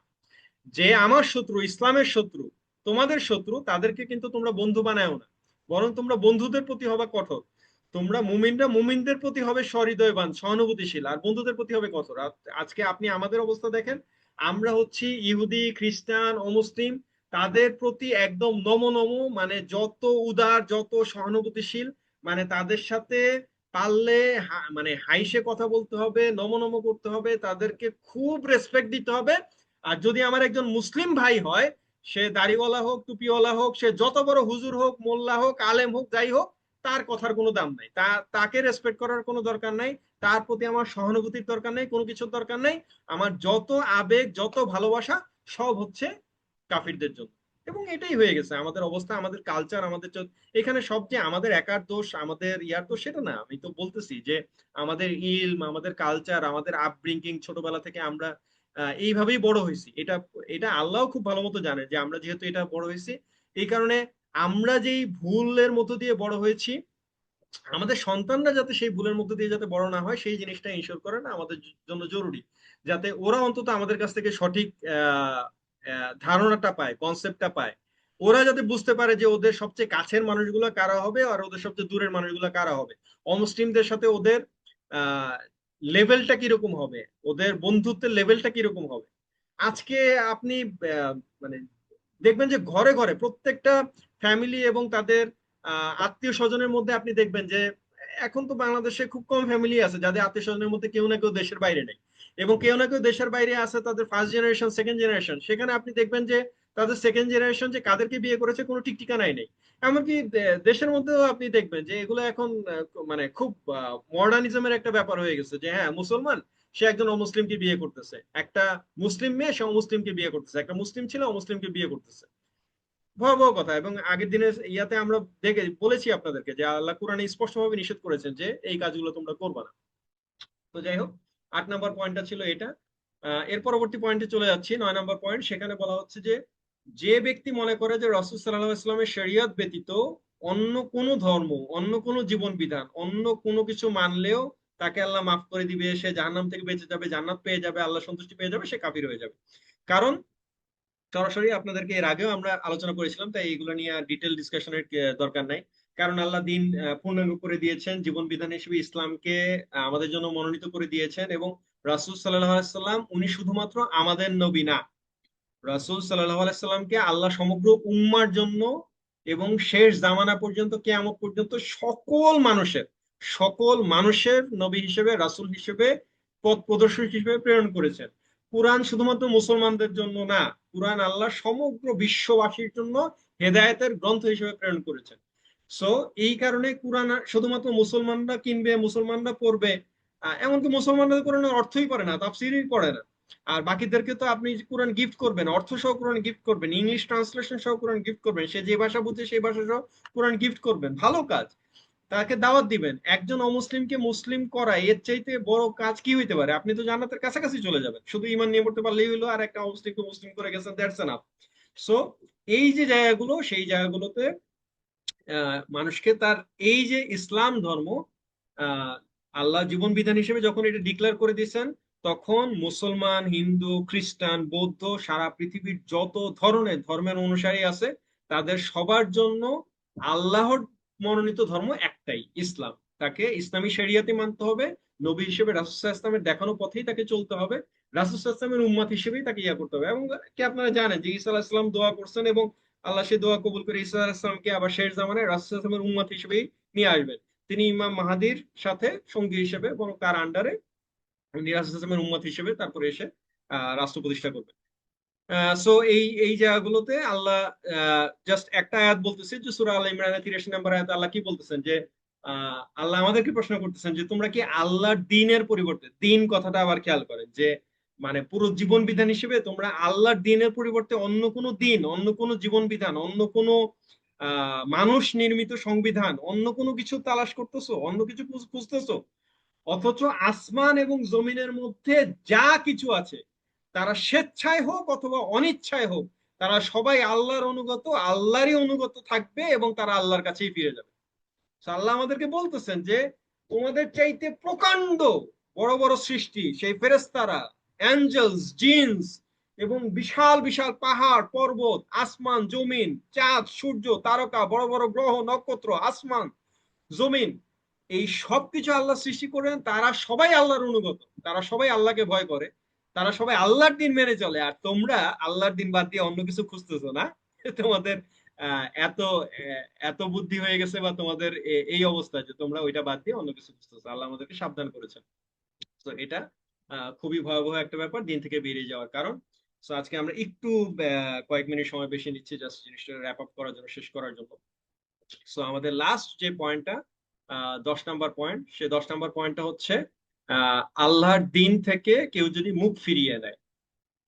যে আমার শত্রু, ইসলামের শত্রু, তোমাদের শত্রু, তাদেরকে কিন্তু তোমরা বন্ধু বানায়ও না, বরং তোমরা বন্ধুদের প্রতি হবে কঠোর। তোমরা মুমিনরা মুমিনদের প্রতি হবে সহৃদয়বান, সহানুভূতিশীল, আর বন্ধুদের প্রতি হবে কঠোর। আজকে আপনি আমাদের অবস্থা দেখেন, আমরা হচ্ছি ইহুদি, খ্রিস্টান, অমুসলিম, তাদের প্রতি একদম নম নম, মানে যত উদার, যত সহানুভূতিশীল, মানে তাদের সাথে পারলে মানে হাইসে কথা বলতে হবে, নম নম করতে হবে, তাদেরকে খুব রেসপেক্ট দিতে হবে। আর যদি আমার একজন মুসলিম ভাই হয়, সে দাড়িওয়ালা হোক, টুপিওয়ালা হোক, সে যত বড় হুজুর হোক, মোল্লা হোক, আলেম হোক, যাই হোক, তার কথার কোনো দাম নাই, তাকে রেসপেক্ট করার কোনো দরকার নাই, তার প্রতি আমার সহানুভূতির দরকার নেই, কোনো কিছুর দরকার নেই। আমার যত আবেগ, যত ভালোবাসা, সব হচ্ছে কাফিরদের জন্য। এবং এটাই হয়ে গেছে আমাদের অবস্থা, আমাদের কালচার, আমাদের এখানে সব যে আমাদের একার দোষ, আমাদের ইয়ার দোষ, সেটা না। আমি তো বলতেছি যে আমাদের ইলম, আমাদের কালচার, আমাদের আপব্রিঙ্কিং, ছোটবেলা থেকে আমরা এইভাবেই বড় হয়েছি। এটা এটা আল্লাহ খুব ভালো মতো জানে যে আমরা যেহেতু এটা বড় হয়েছি, এই কারণে আমরা যেই ভুলের মতো দিয়ে বড় হয়েছি, আমাদের সন্তানরা যাতে সেই ভুলের মধ্যে দিয়ে যাতে বড় না হয়, সেই জিনিসটা ইনশোর করা না আমাদের জন্য জরুরি, যাতে ওরা অন্তত আমাদের কাছ থেকে সঠিক ধারণাটা পায়, কনসেপ্টটা পায়। ওরা যাতে বুঝতে পারে যে ওদের সবচেয়ে কাছের মানুষগুলো কারা হবে আর ওদের সবচেয়ে দূরের মানুষগুলো কারা হবে, অমুসলিমদের সাথে ওদের আহ লেভেলটা কিরকম হবে, ওদের বন্ধুত্বের লেভেলটা কিরকম হবে। আজকে আপনি আহ, মানে দেখবেন যে ঘরে ঘরে প্রত্যেকটা ফ্যামিলি এবং তাদের আত্মীয় স্বজনের মধ্যে আপনি দেখবেন যে এখন তো বাংলাদেশে খুব কম ফ্যামিলি আছে যাদের আত্মীয় স্বজনের মধ্যে কেউ না কেউ দেশের বাইরে নেই। এবং কেউ না কেউ দেশের বাইরে আছে, তাদের ফার্স্ট জেনারেশন, সেকেন্ড জেনারেশন, সেখানে আপনি দেখবেন যে তাদের সেকেন্ড জেনারেশন যে কাদেরকে বিয়ে করেছে কোনো ঠিক ঠিকানাই নেই। এমনকি দেশের মধ্যেও আপনি দেখবেন যে এগুলো এখন মানে খুব মডার্নিজমের একটা ব্যাপার হয়ে গেছে, যে হ্যাঁ মুসলমান সে একজন অমুসলিমকে বিয়ে করতেছে, একটা মুসলিম মেয়ে সে অমুসলিমকে বিয়ে করতেছে, একটা মুসলিম ছেলে অমুসলিমকে বিয়ে করতেছে। ভয়াবহ কথা। এবং আগের দিনের ইয়াতে আমরা দেখে বলেছি আপনাদেরকে যে আল্লাহ কোরআনে স্পষ্টভাবে নিষেধ করেছেন যে এই কাজগুলো তোমরা করবে না। তো যাই হোক, 8 নম্বর পয়েন্টটা ছিল এটা। এর পরবর্তী পয়েন্টে চলে যাচ্ছি, 9 নম্বর পয়েন্ট। সেখানে বলা হচ্ছে যে যে ব্যক্তি মনে করে যে রাসূল সাল্লাল্লাহু আলাইহি ওয়াসাল্লামের শরীয়ত ব্যতীত অন্য কোনো ধর্ম, অন্য কোনো জীবন বিধান, অন্য কোনো কিছু মানলেও তাকে আল্লাহ মাফ করে দিবে, সে জাহান্নাম থেকে বেঁচে যাবে, জান্নাত পেয়ে যাবে, আল্লাহ সন্তুষ্টি পেয়ে যাবে, সে কাফির হয়ে যাবে। কারণ সরাসরি আপনাদেরকে এর আগেও আমরা আলোচনা করেছিলাম, তাই এইগুলো নিয়ে ডিটেল ডিসকাশনের দরকার নাই। কারণ আল্লাহ দিন পূর্ণাঙ্গ করে দিয়েছেন, জীবন বিধান হিসেবে ইসলামকে আমাদের জন্য মনোনীত করে দিয়েছেন। এবং রাসূল সাল্লাল্লাহু আলাইহি সাল্লাম উনি শুধুমাত্র আমাদের নবী না, রাসূল সাল্লাল্লাহু আলাইহি সাল্লামকে আল্লাহ সমগ্র উম্মার জন্য এবং শেষ জামানা পর্যন্ত, কিয়ামত পর্যন্ত সকল মানুষের নবী হিসেবে, রাসূল হিসেবে, পথ প্রদর্শক হিসেবে প্রেরণ করেছেন। কুরআন শুধুমাত্র মুসলমানদের জন্য না, কুরআন আল্লাহ সমগ্র বিশ্ববাসীর জন্য হেদায়েতের গ্রন্থ হিসেবে প্রেরণ করেছেন। সো এই কারণে কুরআন শুধুমাত্র মুসলমানরা কিনবে, মুসলমানরা পড়বে, এমনকি মুসলমানরা কোরআনের অর্থই পড়ে না, তাফসীরই পড়ে না। আর বাকিদেরকে তো আপনি কোরআন গিফট করবেন, অর্থ সহ কোরআন গিফট করবেন, ইংলিশ ট্রান্সলেশন সহ কোরআন গিফট করবেন, সে যে ভাষা বুঝে সেই ভাষা সহ কোরআন গিফট করবেন, ভালো কাজ। তাকে দাওয়াত দিবেন। একজন অমুসলিমকে মুসলিম করা এর চাইতে বড় কাজ কি হইতে পারে? আপনি তো জান্নাতের কাছাকাছি চলে যাবেন, শুধু ঈমান নিয়ে পড়তে পারলেই হলো, আর একটা অমুসলিমকে মুসলিম করে গেছেন, দ্যাটস এনাফ। সো এই যে জায়গাগুলো, সেই জায়গাগুলোতে মানুষকে তার এই যে ইসলাম ধর্ম আহ আল্লাহ জীবন বিধান হিসেবে যখন এটা ডিক্লেয়ার করে দিয়েছেন, তখন মুসলমান, হিন্দু, খ্রিস্টান, বৌদ্ধ, সারা পৃথিবীর যত ধরনের ধর্মের অনুসারী আছে, তাদের সবার জন্য আল্লাহর মনোনীত ধর্ম একটাই, ইসলাম। তাকে ইসলামী শরিয়াতে মানতে হবে, নবী হিসেবে রাসূল সাল্লাল্লাহু আলাইহি ওয়াসাল্লামের দেখানো পথেই তাকে চলতে হবে, রাসূল সাল্লাল্লাহু আলাইহি ওয়াসাল্লামের উম্মত হিসেবেই তাকে ইয়া করতে হবে। এবং কি আপনারা জানেন যে ঈসা আলাইহিস সালাম দোয়া করছেন, এবং আল্লাহ সে দোয়া কবুল করে ঈসা আলাইহিস সালামকে আবার শেষ জামানায় রাসূল সাল্লাল্লাহু আলাইহি ওয়াসাল্লামের উম্মত হিসেবেই নিয়ে আসবেন। তিনি ইমাম মাহাদির সাথে সঙ্গী হিসেবে, এবং তার আন্ডারে রাসূল সাল্লাল্লাহু আলাইহি ওয়াসাল্লামের উম্মত হিসেবে তারপরে এসে রাষ্ট্র প্রতিষ্ঠা করবেন। সো এই এই জায়গাগুলোতে আল্লাহ জাস্ট একটা আয়াত বলতেছে, যে সূরা আল ইমরানের 83 নম্বর আয়াতে আল্লাহ কি বলতেছেন, যে আল্লাহ আমাদেরকে প্রশ্ন করতেছেন যে তোমরা কি আল্লাহর দ্বীনের পরিবর্তে, দ্বীন কথাটা আবার খেয়াল করেন, যে মানে পুরো জীবন বিধান হিসেবে তোমরা আল্লাহর দ্বীনের পরিবর্তে অন্য কোনো দিন, অন্য কোনো জীবন বিধান, অন্য কোনো মানুষ নির্মিত সংবিধান, অন্য কোনো কিছু তালাশ করতেছো, অন্য কিছু খুঁজতেছো। অথচ আসমান এবং জমিনের মধ্যে যা কিছু আছে, তারা স্বেচ্ছায় হোক অথবা অনিচ্ছায় হোক, তারা সবাই আল্লাহর অনুগত, আল্লাহরই অনুগত থাকবে, এবং তারা আল্লাহর কাছেই ফিরে যাবে। আল্লাহ আমাদেরকে বলতেছেন যে তোমাদের চাইতে প্রকাণ্ড বড় বড় সৃষ্টি, সেই ফেরেশতারা, অ্যাঞ্জেলস, জিনস, এবং বিশাল বিশাল পাহাড়, পর্বত, আসমান, জমিন, চাঁদ, সূর্য, তারকা, বড় বড় গ্রহ, নক্ষত্র, আসমান, জমিন, এই সব কিছু আল্লাহ সৃষ্টি করেন। তারা সবাই আল্লাহর অনুগত, তারা সবাই আল্লাহকে ভয় করে, তারা সবাই আল্লাহর দিন মেনে চলে। আর তোমরা আল্লাহর দিন বাদ দিয়ে অন্য কিছু খুঁজতেছো না। তোমাদের এত এত বুদ্ধি হয়ে গেছে, বা তোমাদের এই অবস্থা যে তোমরা ওইটা বাদ দিয়ে অন্য কিছু খুঁজতেছো। আল্লাহ আমাদেরকে সাবধান করেছেন। তো এটা খুবই ভয়াবহ একটা ব্যাপার, দিন থেকে বেরিয়ে যাওয়ার কারণ। তো আজকে আমরা একটু কয়েক মিনিট সময় বেশি নিচ্ছি, জাস্ট জিনিসটা র্যাপ আপ করার জন্য, শেষ করার জন্য। সো আমাদের লাস্ট যে পয়েন্টটা, 10 নম্বর পয়েন্ট, সে 10 নম্বর পয়েন্টটা হচ্ছে আল্লাহর দিন থেকে কেউ যদি মুখ ফিরিয়ে নেয়।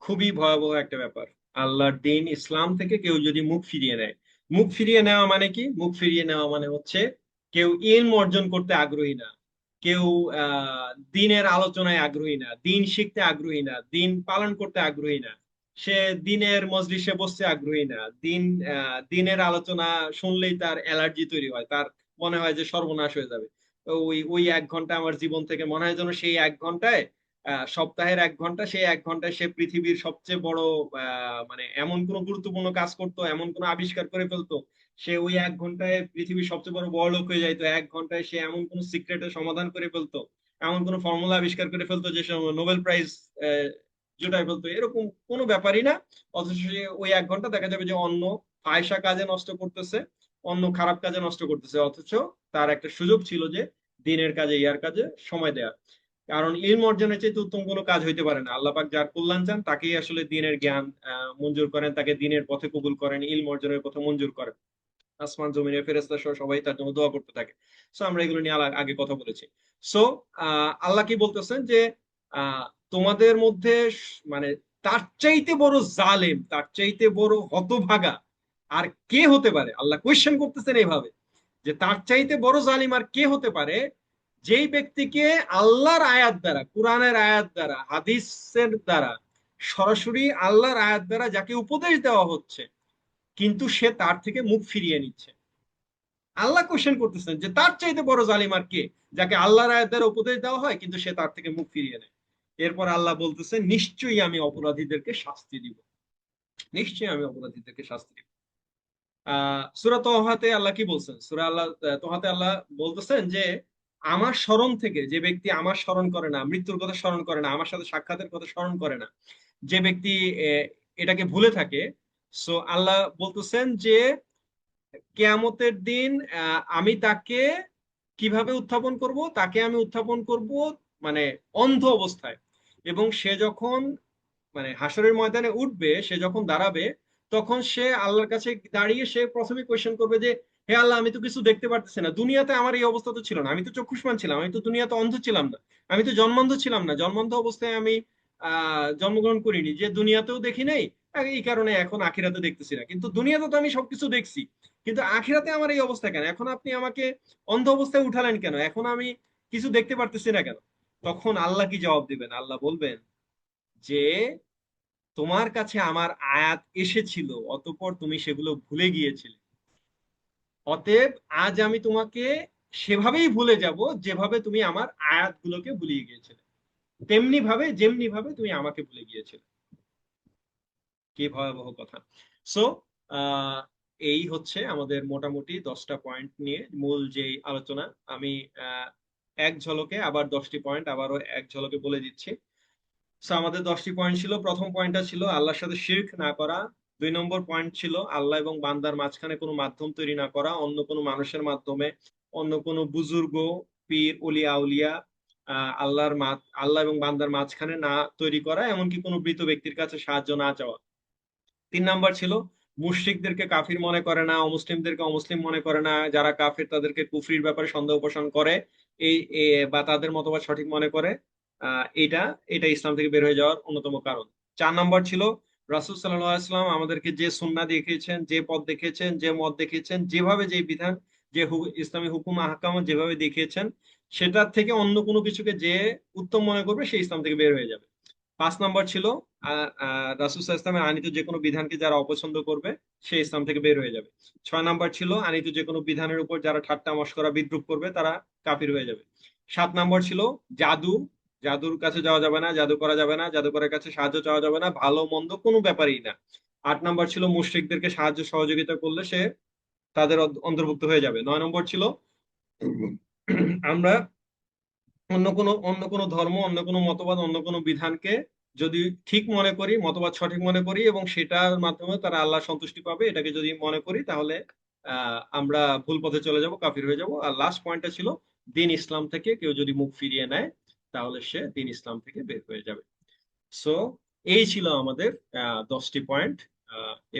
খুবই ভয়াবহ একটা ব্যাপার। আল্লাহর দিন ইসলাম থেকে কেউ যদি মুখ ফিরিয়ে নেয়, মুখ ফিরিয়ে নেওয়া মানে কি? মুখ ফিরিয়ে নেওয়া মানে হচ্ছে কেউ ইলম অর্জন করতে আগ্রহী না, কেউ দিনের আলোচনায় আগ্রহী না, দিন শিখতে আগ্রহী না, দিন পালন করতে আগ্রহী না, সে দিনের মজলিসে বসতে আগ্রহী না, দিনের আলোচনা শুনলেই তার অ্যালার্জি তৈরি হয়, তার মনে হয় যে সর্বনাশ হয়ে যাবে। তো ওই ওই 1 ঘন্টা আমার জীবন থেকে মনে হয় যেন সেই 1 ঘন্টায়, সপ্তাহের 1 ঘন্টা, সেই 1 ঘন্টায় সে পৃথিবীর সবচেয়ে বড় মানে এমন কোন গুরুত্বপূর্ণ কাজ করতো, এমন কোন আবিষ্কার করে ফেলতো, সে ওই 1 ঘন্টায় পৃথিবীর সবচেয়ে বড় বড়লোক হয়ে যাইতো। 1 ঘন্টায় সে এমন কোন সিক্রেটের সমাধান করে ফেলতো, এমন কোন ফর্মুলা আবিষ্কার করে ফেলতো যে সে নোবেল প্রাইজ জুটাই ফেলতো। এরকম কোনো ব্যাপারই না। অথচ সে ওই 1 ঘন্টা দেখা যাবে যে অন্য ফায়সা কাজে নষ্ট করতেছে, অন্য খারাপ কাজে নষ্ট করতেছে। অথচ তার একটা সুযোগ ছিল যে দিনের কাজে, ইয়ার কাজে সময় দেওয়া। কারণ ইলম অর্জনের চেয়ে উত্তম কোনো কাজ হইতে পারে না। আল্লাহ পাক যার কল্যাণ চান তাকেই আসলে দিনের জ্ঞান মঞ্জুর করেন, তাকে দিনের পথে কবুল করেন, ইলম অর্জনের পথে মঞ্জুর করেন। আসমান জমিনের ফেরেশতা সহ সবাই তার জন্য দোয়া করতে থাকে। সো আমরা এগুলো নিয়ে আগে কথা বলেছি। সো আল্লাহ কি বলতেছেন যে আহ, তোমাদের মধ্যে মানে তার চাইতে বড় জালেম, তার চাইতে বড় হতভাগা আর কে হতে পারে? আল্লাহ কোয়েশ্চেন করতেছেন এইভাবে যে তার চাইতে বড় জালিম আর কে হতে পারে, যেই ব্যক্তিকে আল্লাহর আয়াত দ্বারা, কোরআনের আয়াত দ্বারা, হাদিসের দ্বারা, সরাসরি আল্লাহর আয়াত দ্বারা যাকে উপদেশ দেওয়া হচ্ছে, কিন্তু সে তার থেকে মুখ ফিরিয়ে নিচ্ছে। আল্লাহ কোশ্চেন করতেছেন যে তার চাইতে বড় জালিম আর কে, যাকে আল্লাহর আয়াত দ্বারা উপদেশ দেওয়া হয় কিন্তু সে তার থেকে মুখ ফিরিয়ে নেয়। এরপর আল্লাহ বলতেছেন নিশ্চয়ই আমি অপরাধীদেরকে শাস্তি দিব, নিশ্চয়ই আমি অপরাধীদেরকে শাস্তি দিব। সূরা তহাতে আল্লাহ কি বলছেন? তহাতে আল্লাহ বলতেছেন যে আমার স্মরণ থেকে যে ব্যক্তি আমার স্মরণ করে না, মৃত্যুর কথা স্মরণ করে না, আমার সাথে সাক্ষাতের কথা স্মরণ করে না, যে ব্যক্তি এটাকে ভুলে থাকে, সো আল্লাহ বলতেছেন যে কেয়ামতের দিন আমি তাকে কিভাবে উত্থাপন করব? তাকে আমি উত্থাপন করব মানে অন্ধ অবস্থায়। এবং সে যখন মানে হাসরের ময়দানে উঠবে, সে যখন দাঁড়াবে, তখন সে আল্লাহর কাছে দাঁড়িয়ে সে প্রথমে কোয়েশ্চেন করবে যে হে আল্লাহ, আমি তো কিছু দেখতে পারতেছি না, দুনিয়াতে আমার এই অবস্থা তো ছিল না, আমি তো চক্ষুষ্মান ছিলাম, আমি তো দুনিয়াতে অন্ধ ছিলাম না, আমি তো জন্মান্ধ ছিলাম না, জন্মান্ধ অবস্থায় আমি জন্মগ্রহণ করিনি, যে দুনিয়াতেও দেখি নাই, এই কারণে এখন আখিরাতে দেখতেছি না, কিন্তু দুনিয়াতে তো আমি সবকিছু দেখছি, কিন্তু আখিরাতে আমার এই অবস্থা কেন? এখন আপনি আমাকে অন্ধ অবস্থায় উঠালেন কেন? এখন আমি কিছু দেখতে পারতেছি না কেন? তখন আল্লাহ কি জবাব দিবেন? আল্লাহ বলবেন যে তোমার কাছে আমার আয়াত এসেছিল, অতঃপর তুমি সেগুলো ভুলে গিয়েছিলে। অতএব আজ আমি তোমাকে সেভাবেই ভুলে যাব যেভাবে তুমি আমার আয়াতগুলোকে ভুলিয়ে গিয়েছিলে, তেমনি ভাবে যেমনি ভাবে তুমি আমাকে ভুলে গিয়েছিলে। কি ভয়াবহ কথা! সো এই হচ্ছে আমাদের মোটামুটি 10টা পয়েন্ট নিয়ে মূল যে আলোচনা। আমি আহ, এক ঝলকে আবার 10টি পয়েন্ট আবারও এক ঝলকে বলে দিচ্ছি। সো আমাদের 10টি পয়েন্ট ছিল। প্রথম পয়েন্টটা ছিল আল্লাহর সাথে শিরক না করা। 2 নম্বর পয়েন্ট ছিল আল্লাহ এবং বান্দার মাঝখানে কোনো মাধ্যম তৈরি না করা, অন্য কোনো মানুষের মাধ্যমে, অন্য কোনো বুজুর্গ, পীর, অলি আউলিয়া আল্লাহ এবং বান্দার মাঝখানে না তৈরি করা, এমনকি কোনো মৃত ব্যক্তির কাছে সাহায্য না চাওয়া। 3 নম্বর ছিল মুশরিকদেরকে কাফির মনে করে না, অমুসলিমদেরকে অমুসলিম মনে করে না, যারা কাফির তাদেরকে কুফরির ব্যাপারে সন্দেহ পোষণ করে বা তাদের মতবাদ সঠিক মনে করে, এটা এটা ইসলাম থেকে বের হয়ে যাওয়ার অন্যতম কারণ। 4 নম্বর ছিল রাসূল সাল্লাল্লাহু আলাইহি ওয়াসাল্লাম আমাদেরকে যে সুন্নাহ দেখিয়েছেন, যে পথ দেখিয়েছেন, যে মত দেখিয়েছেন, যেভাবে যে বিধান, যে ইসলামী হুকুম আহকাম যেভাবে দেখিয়েছেন, সেটার থেকে অন্য কোনো কিছুকে যে উত্তম মনে করবে সে ইসলাম থেকে বের হয়ে যাবে। 5 নম্বর ছিল রাসূল সাল্লাল্লাহু আলাইহি ওয়াসাল্লামের আনিত যে কোনো বিধানকে যারা অপছন্দ করবে সে ইসলাম থেকে বের হয়ে যাবে। 6 নম্বর ছিল আনিত যে কোনো বিধানের উপর যারা ঠাট্টা মশকরা বিদ্রুপ করবে তারা কাফির হয়ে যাবে। 7 নম্বর ছিল জাদু, জাদুর কাছে যাওয়া যাবে না, জাদু করা যাবে না, জাদুকরের কাছে সাহায্য চাওয়া যাবে না, ভালো মন্দ কোনো ব্যাপারই না। 8 নম্বর ছিল মুশরিকদেরকে সাহায্য সহযোগিতা করলে সে তাদের অন্তর্ভুক্ত হয়ে যাবে। 9 নম্বর ছিল আমরা অন্য কোনো ধর্ম, অন্য কোনো মতবাদ, অন্য কোনো বিধানকে যদি ঠিক মনে করি, মতবাদ সঠিক মনে করি এবং সেটার মাধ্যমে তারা আল্লাহ সন্তুষ্টি পাবে, এটাকে যদি মনে করি, তাহলে আমরা ভুল পথে চলে যাব, কাফির হয়ে যাব। আর লাস্ট পয়েন্টটা ছিল দিন ইসলাম থেকে কেউ যদি মুখ ফিরিয়ে নেয় তাহলে সে দিন ইসলাম থেকে বের হয়ে যাবে। সো এই ছিল আমাদের 10টি পয়েন্ট।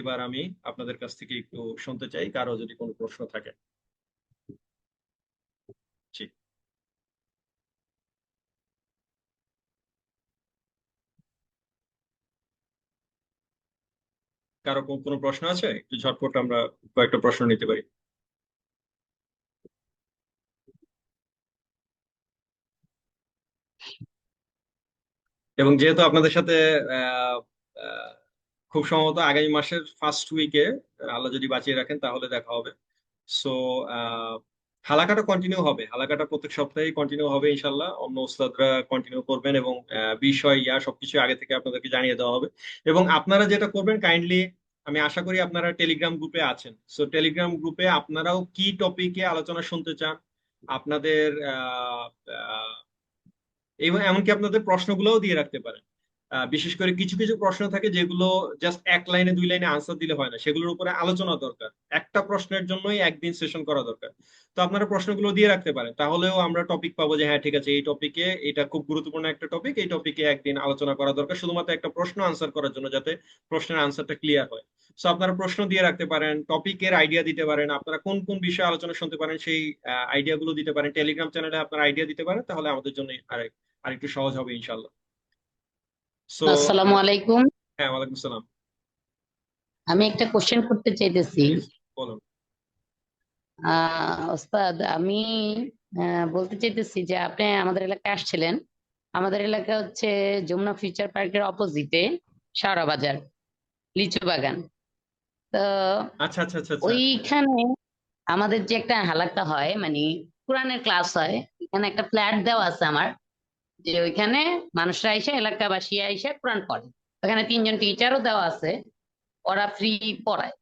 এবার আমি আপনাদের কাছ থেকে একটু শুনতে চাই কারো যদি কোনো প্রশ্ন থাকে। জি, কারো কোনো প্রশ্ন আছে? একটু ঝটপট আমরা কয়েকটা প্রশ্ন নিতে পারি। এবং যেহেতু আপনাদের সাথে আহ, আহ, খুব সম্ভবত আগামী মাসের ফার্স্ট উইকে আল্লাহ যদি বাঁচিয়ে রাখেন তাহলে দেখা হবে। সো হালাকাটা কন্টিনিউ হবে, হালাকাটা প্রত্যেক সপ্তাহে কন্টিনিউ হবে ইনশাল্লাহ। অন্য ওস্তাদরা কন্টিনিউ করবেন এবং বিষয় সবকিছু আগে থেকে আপনাদেরকে জানিয়ে দেওয়া হবে। এবং আপনারা যেটা করবেন কাইন্ডলি, আমি আশা করি আপনারা টেলিগ্রাম গ্রুপে আছেন, সো টেলিগ্রাম গ্রুপে আপনারাও কি টপিকে আলোচনা শুনতে চান, আপনাদের এবং এমনকি আপনাদের প্রশ্নগুলোও দিয়ে রাখতে পারেন। বিশেষ করে কিছু কিছু প্রশ্ন থাকে যেগুলো জাস্ট এক লাইনে দুই লাইনে আনসার দিলে হয় না, সেগুলোর উপরে আলোচনা দরকার। একটা প্রশ্নের জন্যই একদিন সেশন করা দরকার। তো আপনারা প্রশ্নগুলো দিয়ে রাখতে পারেন, তাহলেও আমরা টপিক পাবো যে হ্যাঁ ঠিক আছে, এই টপিকে এটা খুব গুরুত্বপূর্ণ একটা টপিক, এই টপিকে একদিন আলোচনা করা দরকার শুধুমাত্র একটা প্রশ্ন আনসার করার জন্য, যাতে প্রশ্নের আনসারটা ক্লিয়ার হয়। সো আপনারা প্রশ্ন দিয়ে রাখতে পারেন, টপিকের আইডিয়া দিতে পারেন, আপনারা কোন কোন বিষয়ে আলোচনা শুনতে পারেন সেই আইডিয়া গুলো দিতে পারেন। টেলিগ্রাম চ্যানেলে আপনারা আইডিয়া দিতে পারেন, তাহলে আমাদের জন্য আরেকটু সহজ হবে ইনশাল্লাহ। সো আসসালামু আলাইকুম। হ্যাঁ, ওয়ালাইকুম সালাম। আমি একটা কোশ্চেন করতে চাইতেছি। প্লিজ বলুন। ওস্তাদ, আমি বলতে চাইতেছি যে আপনি আমাদের এলাকায় আসছিলেন। আমাদের এলাকা হচ্ছে যমুনা ফিউচার পার্কের অপোজিটে শাওরা বাজার, লিচু বাগান। তো আচ্ছা আচ্ছা আচ্ছা আচ্ছা। ওইখানে আমাদের যে একটা হালাকা হয়, মানে কোরআনের ক্লাস হয়, এখানে একটা ফ্ল্যাট দেওয়া আছে আমার, যে ওইখানে মানুষরা এসে, এলাকাবাসী এসে কোরআন পড়ে। ওখানে 3জন টিচারও দেওয়া আছে, ওরা ফ্রি পড়ায়।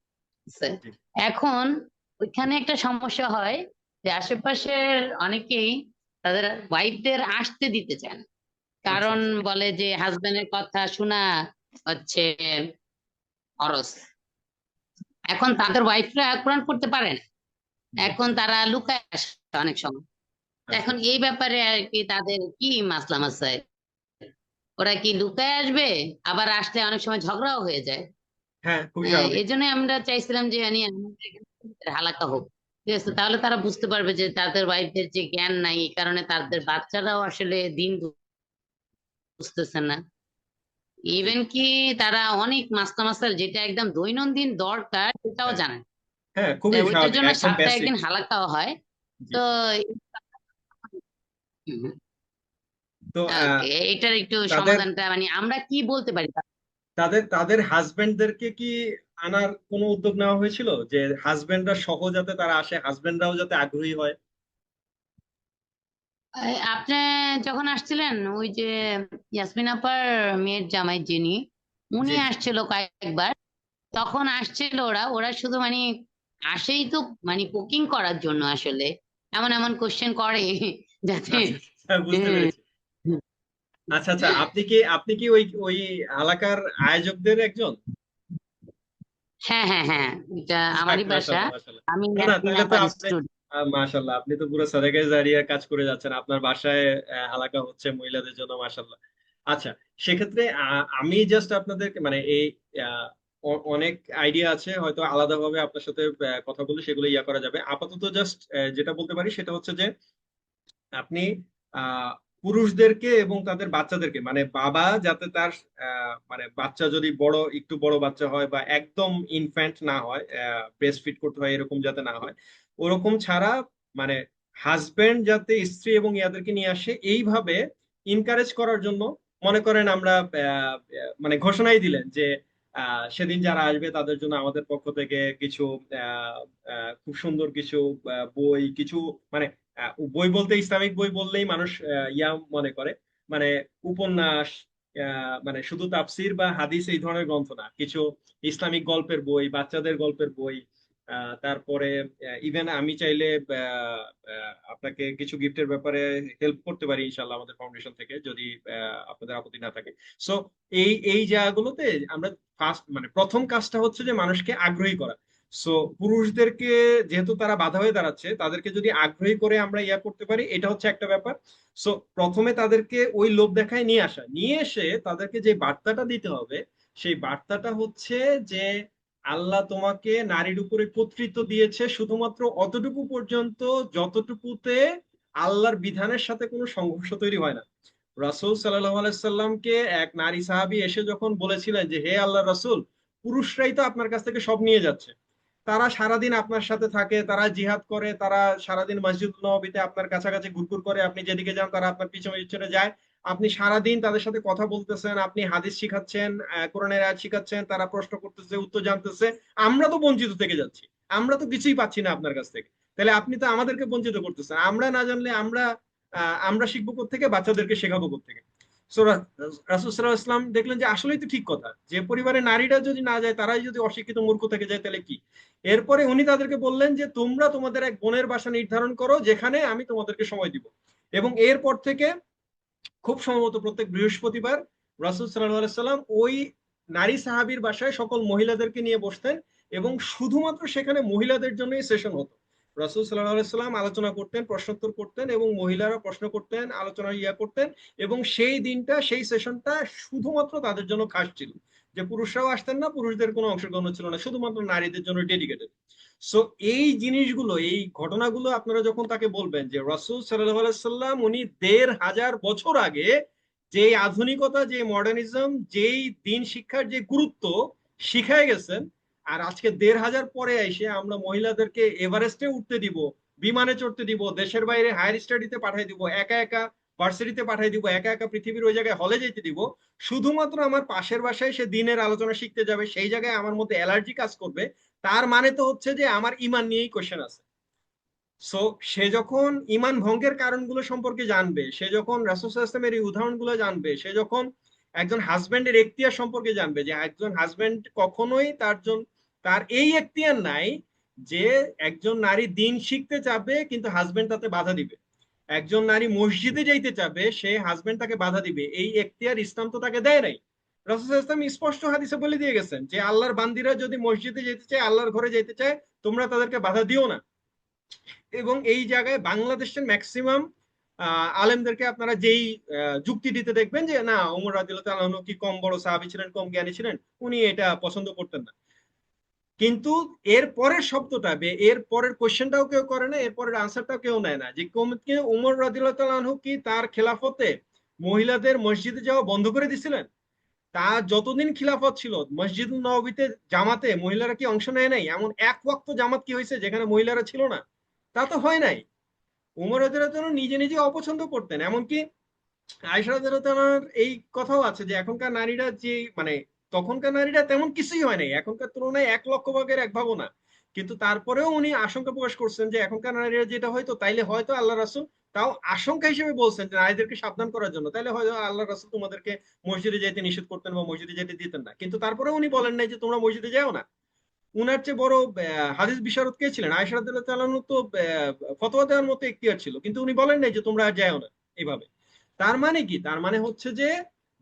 আছে। জি। এখন ওইখানে একটা সমস্যা হয় যে আশেপাশের অনেকেই তাদের ওয়াইফদের আসতে দিতে চান, আচ্ছা কারণ আচ্ছা। বলে যে হাজবেন্ডের কথা শোনা হচ্ছে খরচ। এখন তাদের ওয়াইফরা কোরআন পড়তে পারে না, জি। এখন তারা লুকায় আসে অনেক সময়। তো আচ্ছা এখন আচ্ছা। এই ব্যাপারে আর কি তাদের কি মাসলা মাসায়, ওরা কি লুকায় আসবে, আবার আসলে অনেক সময় ঝগড়াও হয়ে যায়। হ্যাঁ, খুবই স্বাভাবিক। এই জন্য আমরা চাইছিলাম যে আমাদের এখানে হালাকা হোক। ঠিক আছে, তাহলে তারা বুঝতে পারবে যে তাদের ওয়াইফদের যে জ্ঞান নাই, এই কারণে তাদের বাচ্চারাও আসলে দিন বুঝতেছে না। জি। ইভেন কি তারা অনেক মাস্তা মাসাল যেটা একদম দৈনন্দিন দরকার সেটাও হ্যাঁ জানে না। হ্যাঁ, তো খুবই ওইটার স্বাভাবিক, জন্য একদম সপ্তাহে বেসিক। একদিন হালাকাও হয়। জি। তো তো এটার একটু তাদের সমাধানটা মানে আমরা কি বলতে পারি? তাদের তাদের হাজবেন্ডদেরকে কি আনার কোনো উদ্যোগ নেওয়া হয়েছিল, যে হাজবেন্ডরা সহ যাতে তারা আসে, হাজবেন্ডরাও যাতে আগ্রহী হয়? আপনি যখন আসছিলেন, ওই যে ইয়াসমিন আপার মেয়ের জামাই যিনি, জি উনি জি। আসছিল কয়েকবার। তখন আসছিল ওরা ওরা শুধু মানে আসেই তো, মানে কুকিং করার জন্য আসলে এমন এমন কোশ্চেন করে যাতে আচ্ছা আচ্ছা, বুঝতে হ্যাঁ পেরেছি। আচ্ছা আচ্ছা, আপনি কি ওই ওই এলাকার আয়োজকদের একজন? হ্যাঁ হ্যাঁ হ্যাঁ, এটা যাক, আমারই বাসা। মাশাআল্লাহ মাশাআল্লাহ। আমি না না, ইয়াসমিন তাহলে তো আপার আপনি স্টুডেন্ট। মাশাআল্লাহ, আপনি তো পুরো সাদেকে জারিয়া কাজ করে যাচ্ছেন, আপনার বাসায় হালাকা হচ্ছে মহিলাদের জন্য, মাশাআল্লাহ। আচ্ছা, সেক্ষেত্রে আমি জাস্ট আপনাদেরকে মানে এই আহ, অনেক আইডিয়া আছে, হয়তো আলাদাভাবে আপনার সাথে কথা বলে সেগুলো ইয়া করা যাবে। আপাতত জাস্ট যেটা বলতে পারি সেটা হচ্ছে যে আপনি আহ পুরুষদেরকে এবং তাদের বাচ্চাদেরকে, মানে বাবা যাতে তার মানে বাচ্চা যদি একটু বড় বাচ্চা হয় বা একদম ইনফ্যান্ট না হয়, ব্রেস্ট ফিড করতে হয় এরকম যাতে না হয়, ওরকম ছাড়া মানে হাজবেন্ড যাতে স্ত্রী এবং ইয়াদেরকে নিয়ে আসে, এইভাবে ইনকারেজ করার জন্য মনে করেন আমরা মানে ঘোষণাই দিলেন যে সেদিন যারা আসবে তাদের জন্য আমাদের পক্ষ থেকে কিছু আহ খুব সুন্দর কিছু বই, কিছু মানে বই বলতে ইসলামিক বই বললেই মানুষ ইয়া মনে করে, মানে উপন্যাস, মানে শুধু তাফসির বা হাদিস এই ধরনের গ্রন্থ না, কিছু ইসলামিক গল্পের বই, বাচ্চাদের গল্পের বই, তারপরে ইভেন আমি চাইলে আপনাকে কিছু গিফটের ব্যাপারে হেল্প করতে পারি ইনশাল্লাহ আমাদের ফাউন্ডেশন থেকে, যদি আপনাদের আপত্তি না থাকে। সো এই এই জায়গাগুলোতে আমরা ফার্স্ট মানে প্রথম কাজটা হচ্ছে যে মানুষকে আগ্রহী করা। সো পুরুষদেরকে যেহেতু তারা বাধা হয়ে দাঁড়াচ্ছে, তাদেরকে যদি আগ্রহী করে আমরা ইয়া করতে পারি, এটা হচ্ছে একটা ব্যাপার। সো প্রথমে তাদেরকে ওই লোভ দেখায় নিয়ে আসা, নিয়ে এসে তাদেরকে যে বার্তাটা দিতে হবে, সেই বার্তাটা হচ্ছে যে আল্লাহ তোমাকে নারীর উপরে কর্তৃত্ব দিয়েছে শুধুমাত্র অতটুকু পর্যন্ত যতটুকুতে আল্লাহর বিধানের সাথে কোনো সংঘর্ষ তৈরি হয় না। রাসূল সাল্লাল্লাহু আলাইহি সাল্লামকে এক নারী সাহাবী এসে যখন বলেছিলেন যে হে আল্লাহর রাসূল, পুরুষরাই তো আপনার কাছ থেকে সব নিয়ে যাচ্ছে, তারা সারাদিন আপনার সাথে থাকে, তারা জিহাদ করে, তারা সারাদিন মসজিদ নববীতে আপনার কাছাকাছি ঘুরঘুর করে, আপনি যেদিকে যান তারা আপনার পিছনে পিছনে যায়, আপনি সারাদিন তাদের সাথে কথা বলতেছেন, আপনি হাদিস শিখাচ্ছেন, কোরআনের আয়াত শিখাচ্ছেন, তারা প্রশ্ন করতেছে, উত্তর জানতেছে, আমরা তো বঞ্চিত থেকে যাচ্ছি, আমরা তো কিছুই পাচ্ছি না আপনার কাছ থেকে, তাহলে আপনি তো আমাদেরকে বঞ্চিত করতেছেন, আমরা না জানলে আমরা শিখবো কোত্থেকে, বাচ্চাদেরকে শেখাবো কোত্থেকে? সো রাসূল সাল্লাল্লাহু আলাইহি ওয়াসাল্লাম দেখলেন যে আসলেই তো ঠিক কথা, যে পরিবারে নারীরা যদি না যায়, তারাই যদি অশিক্ষিত মূর্খ থেকে যায়, তাহলে কি? এরপরে উনি তাদেরকে বললেন যে তোমরা তোমাদের এক বোনের বাসা নির্ধারণ করো যেখানে আমি তোমাদেরকে সময় দিব, এবং এরপর থেকে খুব সম্ভবত প্রত্যেক বৃহস্পতিবার রাসূল সাল্লাল্লাহু আলাইহি সাল্লাম ওই নারী সাহাবীর বাসায় সকল মহিলাদেরকে নিয়ে বসতেন এবং শুধুমাত্র সেখানে মহিলাদের জন্যই সেশন হতো। রাসূল সাল্লাল্লাহু আলাইহি সাল্লাম আলোচনা করতেন, প্রশ্নোত্তর করতেন এবং মহিলারা প্রশ্ন করতেন, আলোচনা করতেন এবং সেই দিনটা, সেই সেশনটা শুধুমাত্র তাদের জন্য খাস ছিল। যে পুরুষরাও আসতেন না, পুরুষদের কোনো অংশগ্রহণ ছিল না, শুধুমাত্র নারীদের জন্য ডেডিকেটেড। সো এই জিনিসগুলো, এই ঘটনাগুলো আপনারা যখন তাকে বলবেন যে রাসূল সাল্লাল্লাহু আলাইহি সাল্লাম উনি ১৫০০ বছর আগে যে আধুনিকতা, যে মডার্নিজম, যেই দিন শিক্ষার যে গুরুত্ব শিখায় গেছেন, আর আজকে ১৫০০ পরে এসে আমরা মহিলাদেরকে এভারেস্টে উঠতে দিব, বিমানে চড়তে দিব, দেশের বাইরে হায়ার স্টাডিতে পাঠিয়ে দিব, একা একা ভার্সিটিতে পাঠিয়ে দিব, একা একা পৃথিবীর ওই জায়গায় হলে যেতে দিব, শুধুমাত্র আমার পাশের বাসায় সে দিনের আলোচনা শিখতে যাবে, সেই জায়গায় আমার মধ্যে অ্যালার্জি কাজ করবে, তার মানে তো হচ্ছে যে আমার ইমান নিয়েই কোশ্চেন আছে। সো সে যখন ইমান ভঙ্গের কারণগুলো সম্পর্কে জানবে, সে যখন রাসূল সাল্লাল্লাহু আলাইহি ওয়াসাল্লামের এই উদাহরণগুলো জানবে, সে যখন একজন হাজবেন্ডের এখতিয়ার সম্পর্কে জানবে, যে একজন হাজবেন্ড কখনোই তার এই এখতিয়ার নাই যে একজন নারী দিন শিখতে চাবে কিন্তু হাজবেন্ড তাতে বাধা দিবে, একজন নারী মসজিদে যাইতে চাবে, সে হাজবেন্ড তাকে বাধা দিবে, এই এখতিয়ার ইসলাম তো তাকে দেয় নাই। রাসূল সাল্লাল্লাহু আলাইহি ওয়াসাল্লাম স্পষ্ট হাদিসে বলে দিয়ে গেছেন যে আল্লাহর বান্দিরা যদি মসজিদে যেতে চায়, আল্লাহর ঘরে যেতে চায়, তোমরা তাদেরকে বাধা দিও না। এবং এই জায়গায় বাংলাদেশের ম্যাক্সিমাম আলেমদেরকে আপনারা যেই যুক্তি দিতে দেখবেন যে না, ওমর রাদিয়াল্লাহু তাআলা আনহু কি কম বড় সাহাবী ছিলেন, কম জ্ঞানী ছিলেন, উনি এটা পছন্দ করতেন না। কিন্তু এর পরের শব্দটা, এর পরের কোশ্চেনটাও কেউ করে না, এর পরের আনসারটাও কেউ নেয় না, যে ওমর রাদিয়াল্লাহু তাআলা আনহু কি তার খেলাফতে মহিলাদের মসজিদে যাওয়া বন্ধ করে দিছিলেন? তার যতদিন খিলাফত ছিল মসজিদুল নববীতে জামাতে মহিলারা কি অংশ নেয় নাই? এমন এক ওয়াক্ত জামাত কি হয়েছে যেখানে মহিলারা ছিল না? তা তো হয় নাই। উমর রাদিয়াল্লাহু তাআলা নিজে নিজে অপছন্দ করতেন। এমনকি আয়েশা রাদিয়াল্লাহু তাআলার এই কথাও আছে যে এখনকার নারীরা যে মানে তখনকার নারীরা তেমন কিছুই হয় নাই, এখনকার তুলনায় ১,০০,০০০ ভাগের ১ ভাগও না। কিন্তু তারপরেও উনি আশঙ্কা প্রকাশ করছেন যে এখনকার নারীরা যেটা হয়তো, তাইলে হয়তো আল্লাহ রাসূল তাও আশঙ্কা হিসেবে বলছেন যে নারীদেরকে সাবধান করার জন্য, তাইলে হয়তো আল্লাহ রাসূল তোমাদেরকে মসজিদে যাইতে নিষেধ করতেন বা মসজিদে যেতে দিতেন না। কিন্তু তারপরেও উনি বলেন নাই যে তোমরা মসজিদে যাও না। উনার চেয়ে বড় হাদিস বিশারদ কে ছিলেন? আয়েশা রাদিয়াল্লাহু তাআলা তো ফতোয়া দেওয়ার মতো এখতিয়ার ছিল, কিন্তু উনি বলেন নাই যে তোমরা আর যাও না এইভাবে। তার মানে কি? তার মানে হচ্ছে যে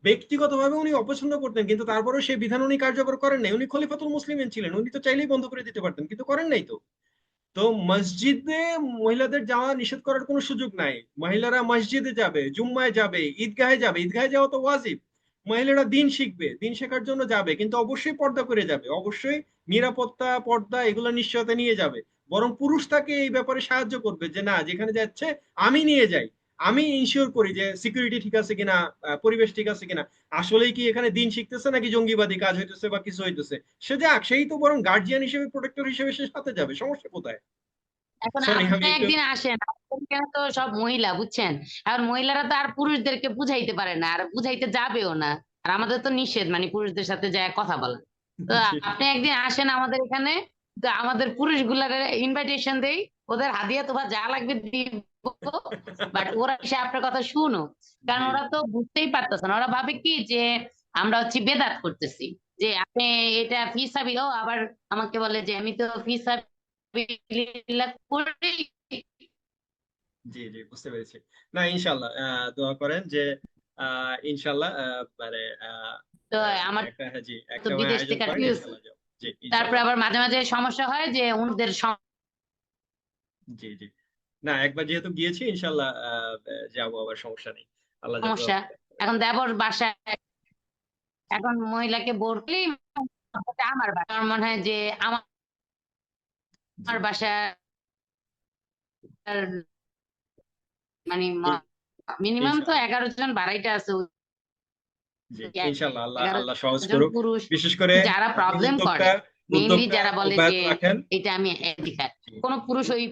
ব্যক্তিগতভাবে উনি অপছন্দ করতেন, কিন্তু তারপরেও সেই বিধান উনি কার্যকর করেন নাই। উনি খলিফাতুল মুসলিমিন ছিলেন, উনি তো চাইলেই বন্ধ করে দিতে পারতেন, কিন্তু করেন নাই তো। তো মসজিদে মহিলাদের যাওয়া নিষেধ করার কোনো সুযোগ নাই। মহিলারা মসজিদে যাবে, জুম্মায় যাবে, ঈদগাহে যাবে, ঈদগাহে যাওয়া তো ওয়াজিব। মহিলারা দিন শিখবে, দিন শেখার জন্য যাবে, কিন্তু অবশ্যই পর্দা করে যাবে, অবশ্যই নিরাপত্তা, পর্দা এগুলো নিশ্চয়তা নিয়ে যাবে। বরং পুরুষ তাকে এই ব্যাপারে সাহায্য করবে যে না, যেখানে যাচ্ছে আমি নিয়ে যাই, আমি ইনশিওর করি যে সিকিউরিটি ঠিক আছে কিনা, পরিবেশ ঠিক আছে কিনা, আসলেই কি এখানে দিন শিখতেছে নাকি জঙ্গিবাদী কাজ হইতেছে বা কিছু হইতেছে, সে যাক, সেই তো বরং গার্জিয়ান হিসেবে, প্রোটেক্টর হিসেবে সে সাথে যাবে, সমস্যা কোথায়? এখন সরি আপনি আমি একটু একদিন আসেন, আমাদের এখানে তো সব মহিলা, বুঝছেন? এখন মহিলারা তো আর পুরুষদেরকে বুঝাইতে পারে না, আর বুঝাইতে যাবেও না। আর আমাদের তো নিষেধ মানে পুরুষদের সাথে যায় কথা বলা। তো আপনি একদিন আসেন আমাদের এখানে, তো আমাদের পুরুষগুলার ইনভাইটেশন দেই, ওদের হাদিয়া তোফা যা লাগবে দিব, বাট ওরা এসে আপনার কথা শুনো। কারণ জি ওরা তো বুঝতেই পারতেছে না, ওরা ভাবে কি যে আমরা হচ্ছে বেদাত করতেছি, যে আপনি এটা ফিসাবিল, আবার আমাকে বলে যে আমি তো ফিসাবিলিল্লাহ করি। জি জি, বুঝতে পেরেছি। না ইনশাল্লাহ দোয়া করেন যে ইনশাল্লাহ মানে তো আমার একটা, হ্যাঁ জি, তো একটা বিদেশ আয়োজন থেকে করেন, আসছি। ইনশাল্লাহ যাও। জি তারপরে ইনশাল্লাহ। আবার মাঝে মাঝে সমস্যা হয় যে ওনাদের জি জি, না একবার যেহেতু গিয়েছি ইনশাল্লাহ যাবো, আবার সমস্যা নেই। আল্লাহ যত সমস্যা। এখন দেবর বাসায়, এখন মহিলাকে বললেই আমার বাসা, আমার মনে হয় যে আমার জি বাসার মানে মিনিমাম তো ইনশাল্লাহ। 11 জন বাড়াইটা আছে, জি ইনশাল্লাহ, আল্লাহ 11 আল্লাহ সহজ জন করুক। পুরুষ বিশেষ করে যারা আপনি প্রবলেম করে, উদ্যোগটা মেইনলি উদ্যোগটা যারা বলে অব্যাহত যে রাখেন। এটা আমি এদিকার, জি কোন পুরুষ ওই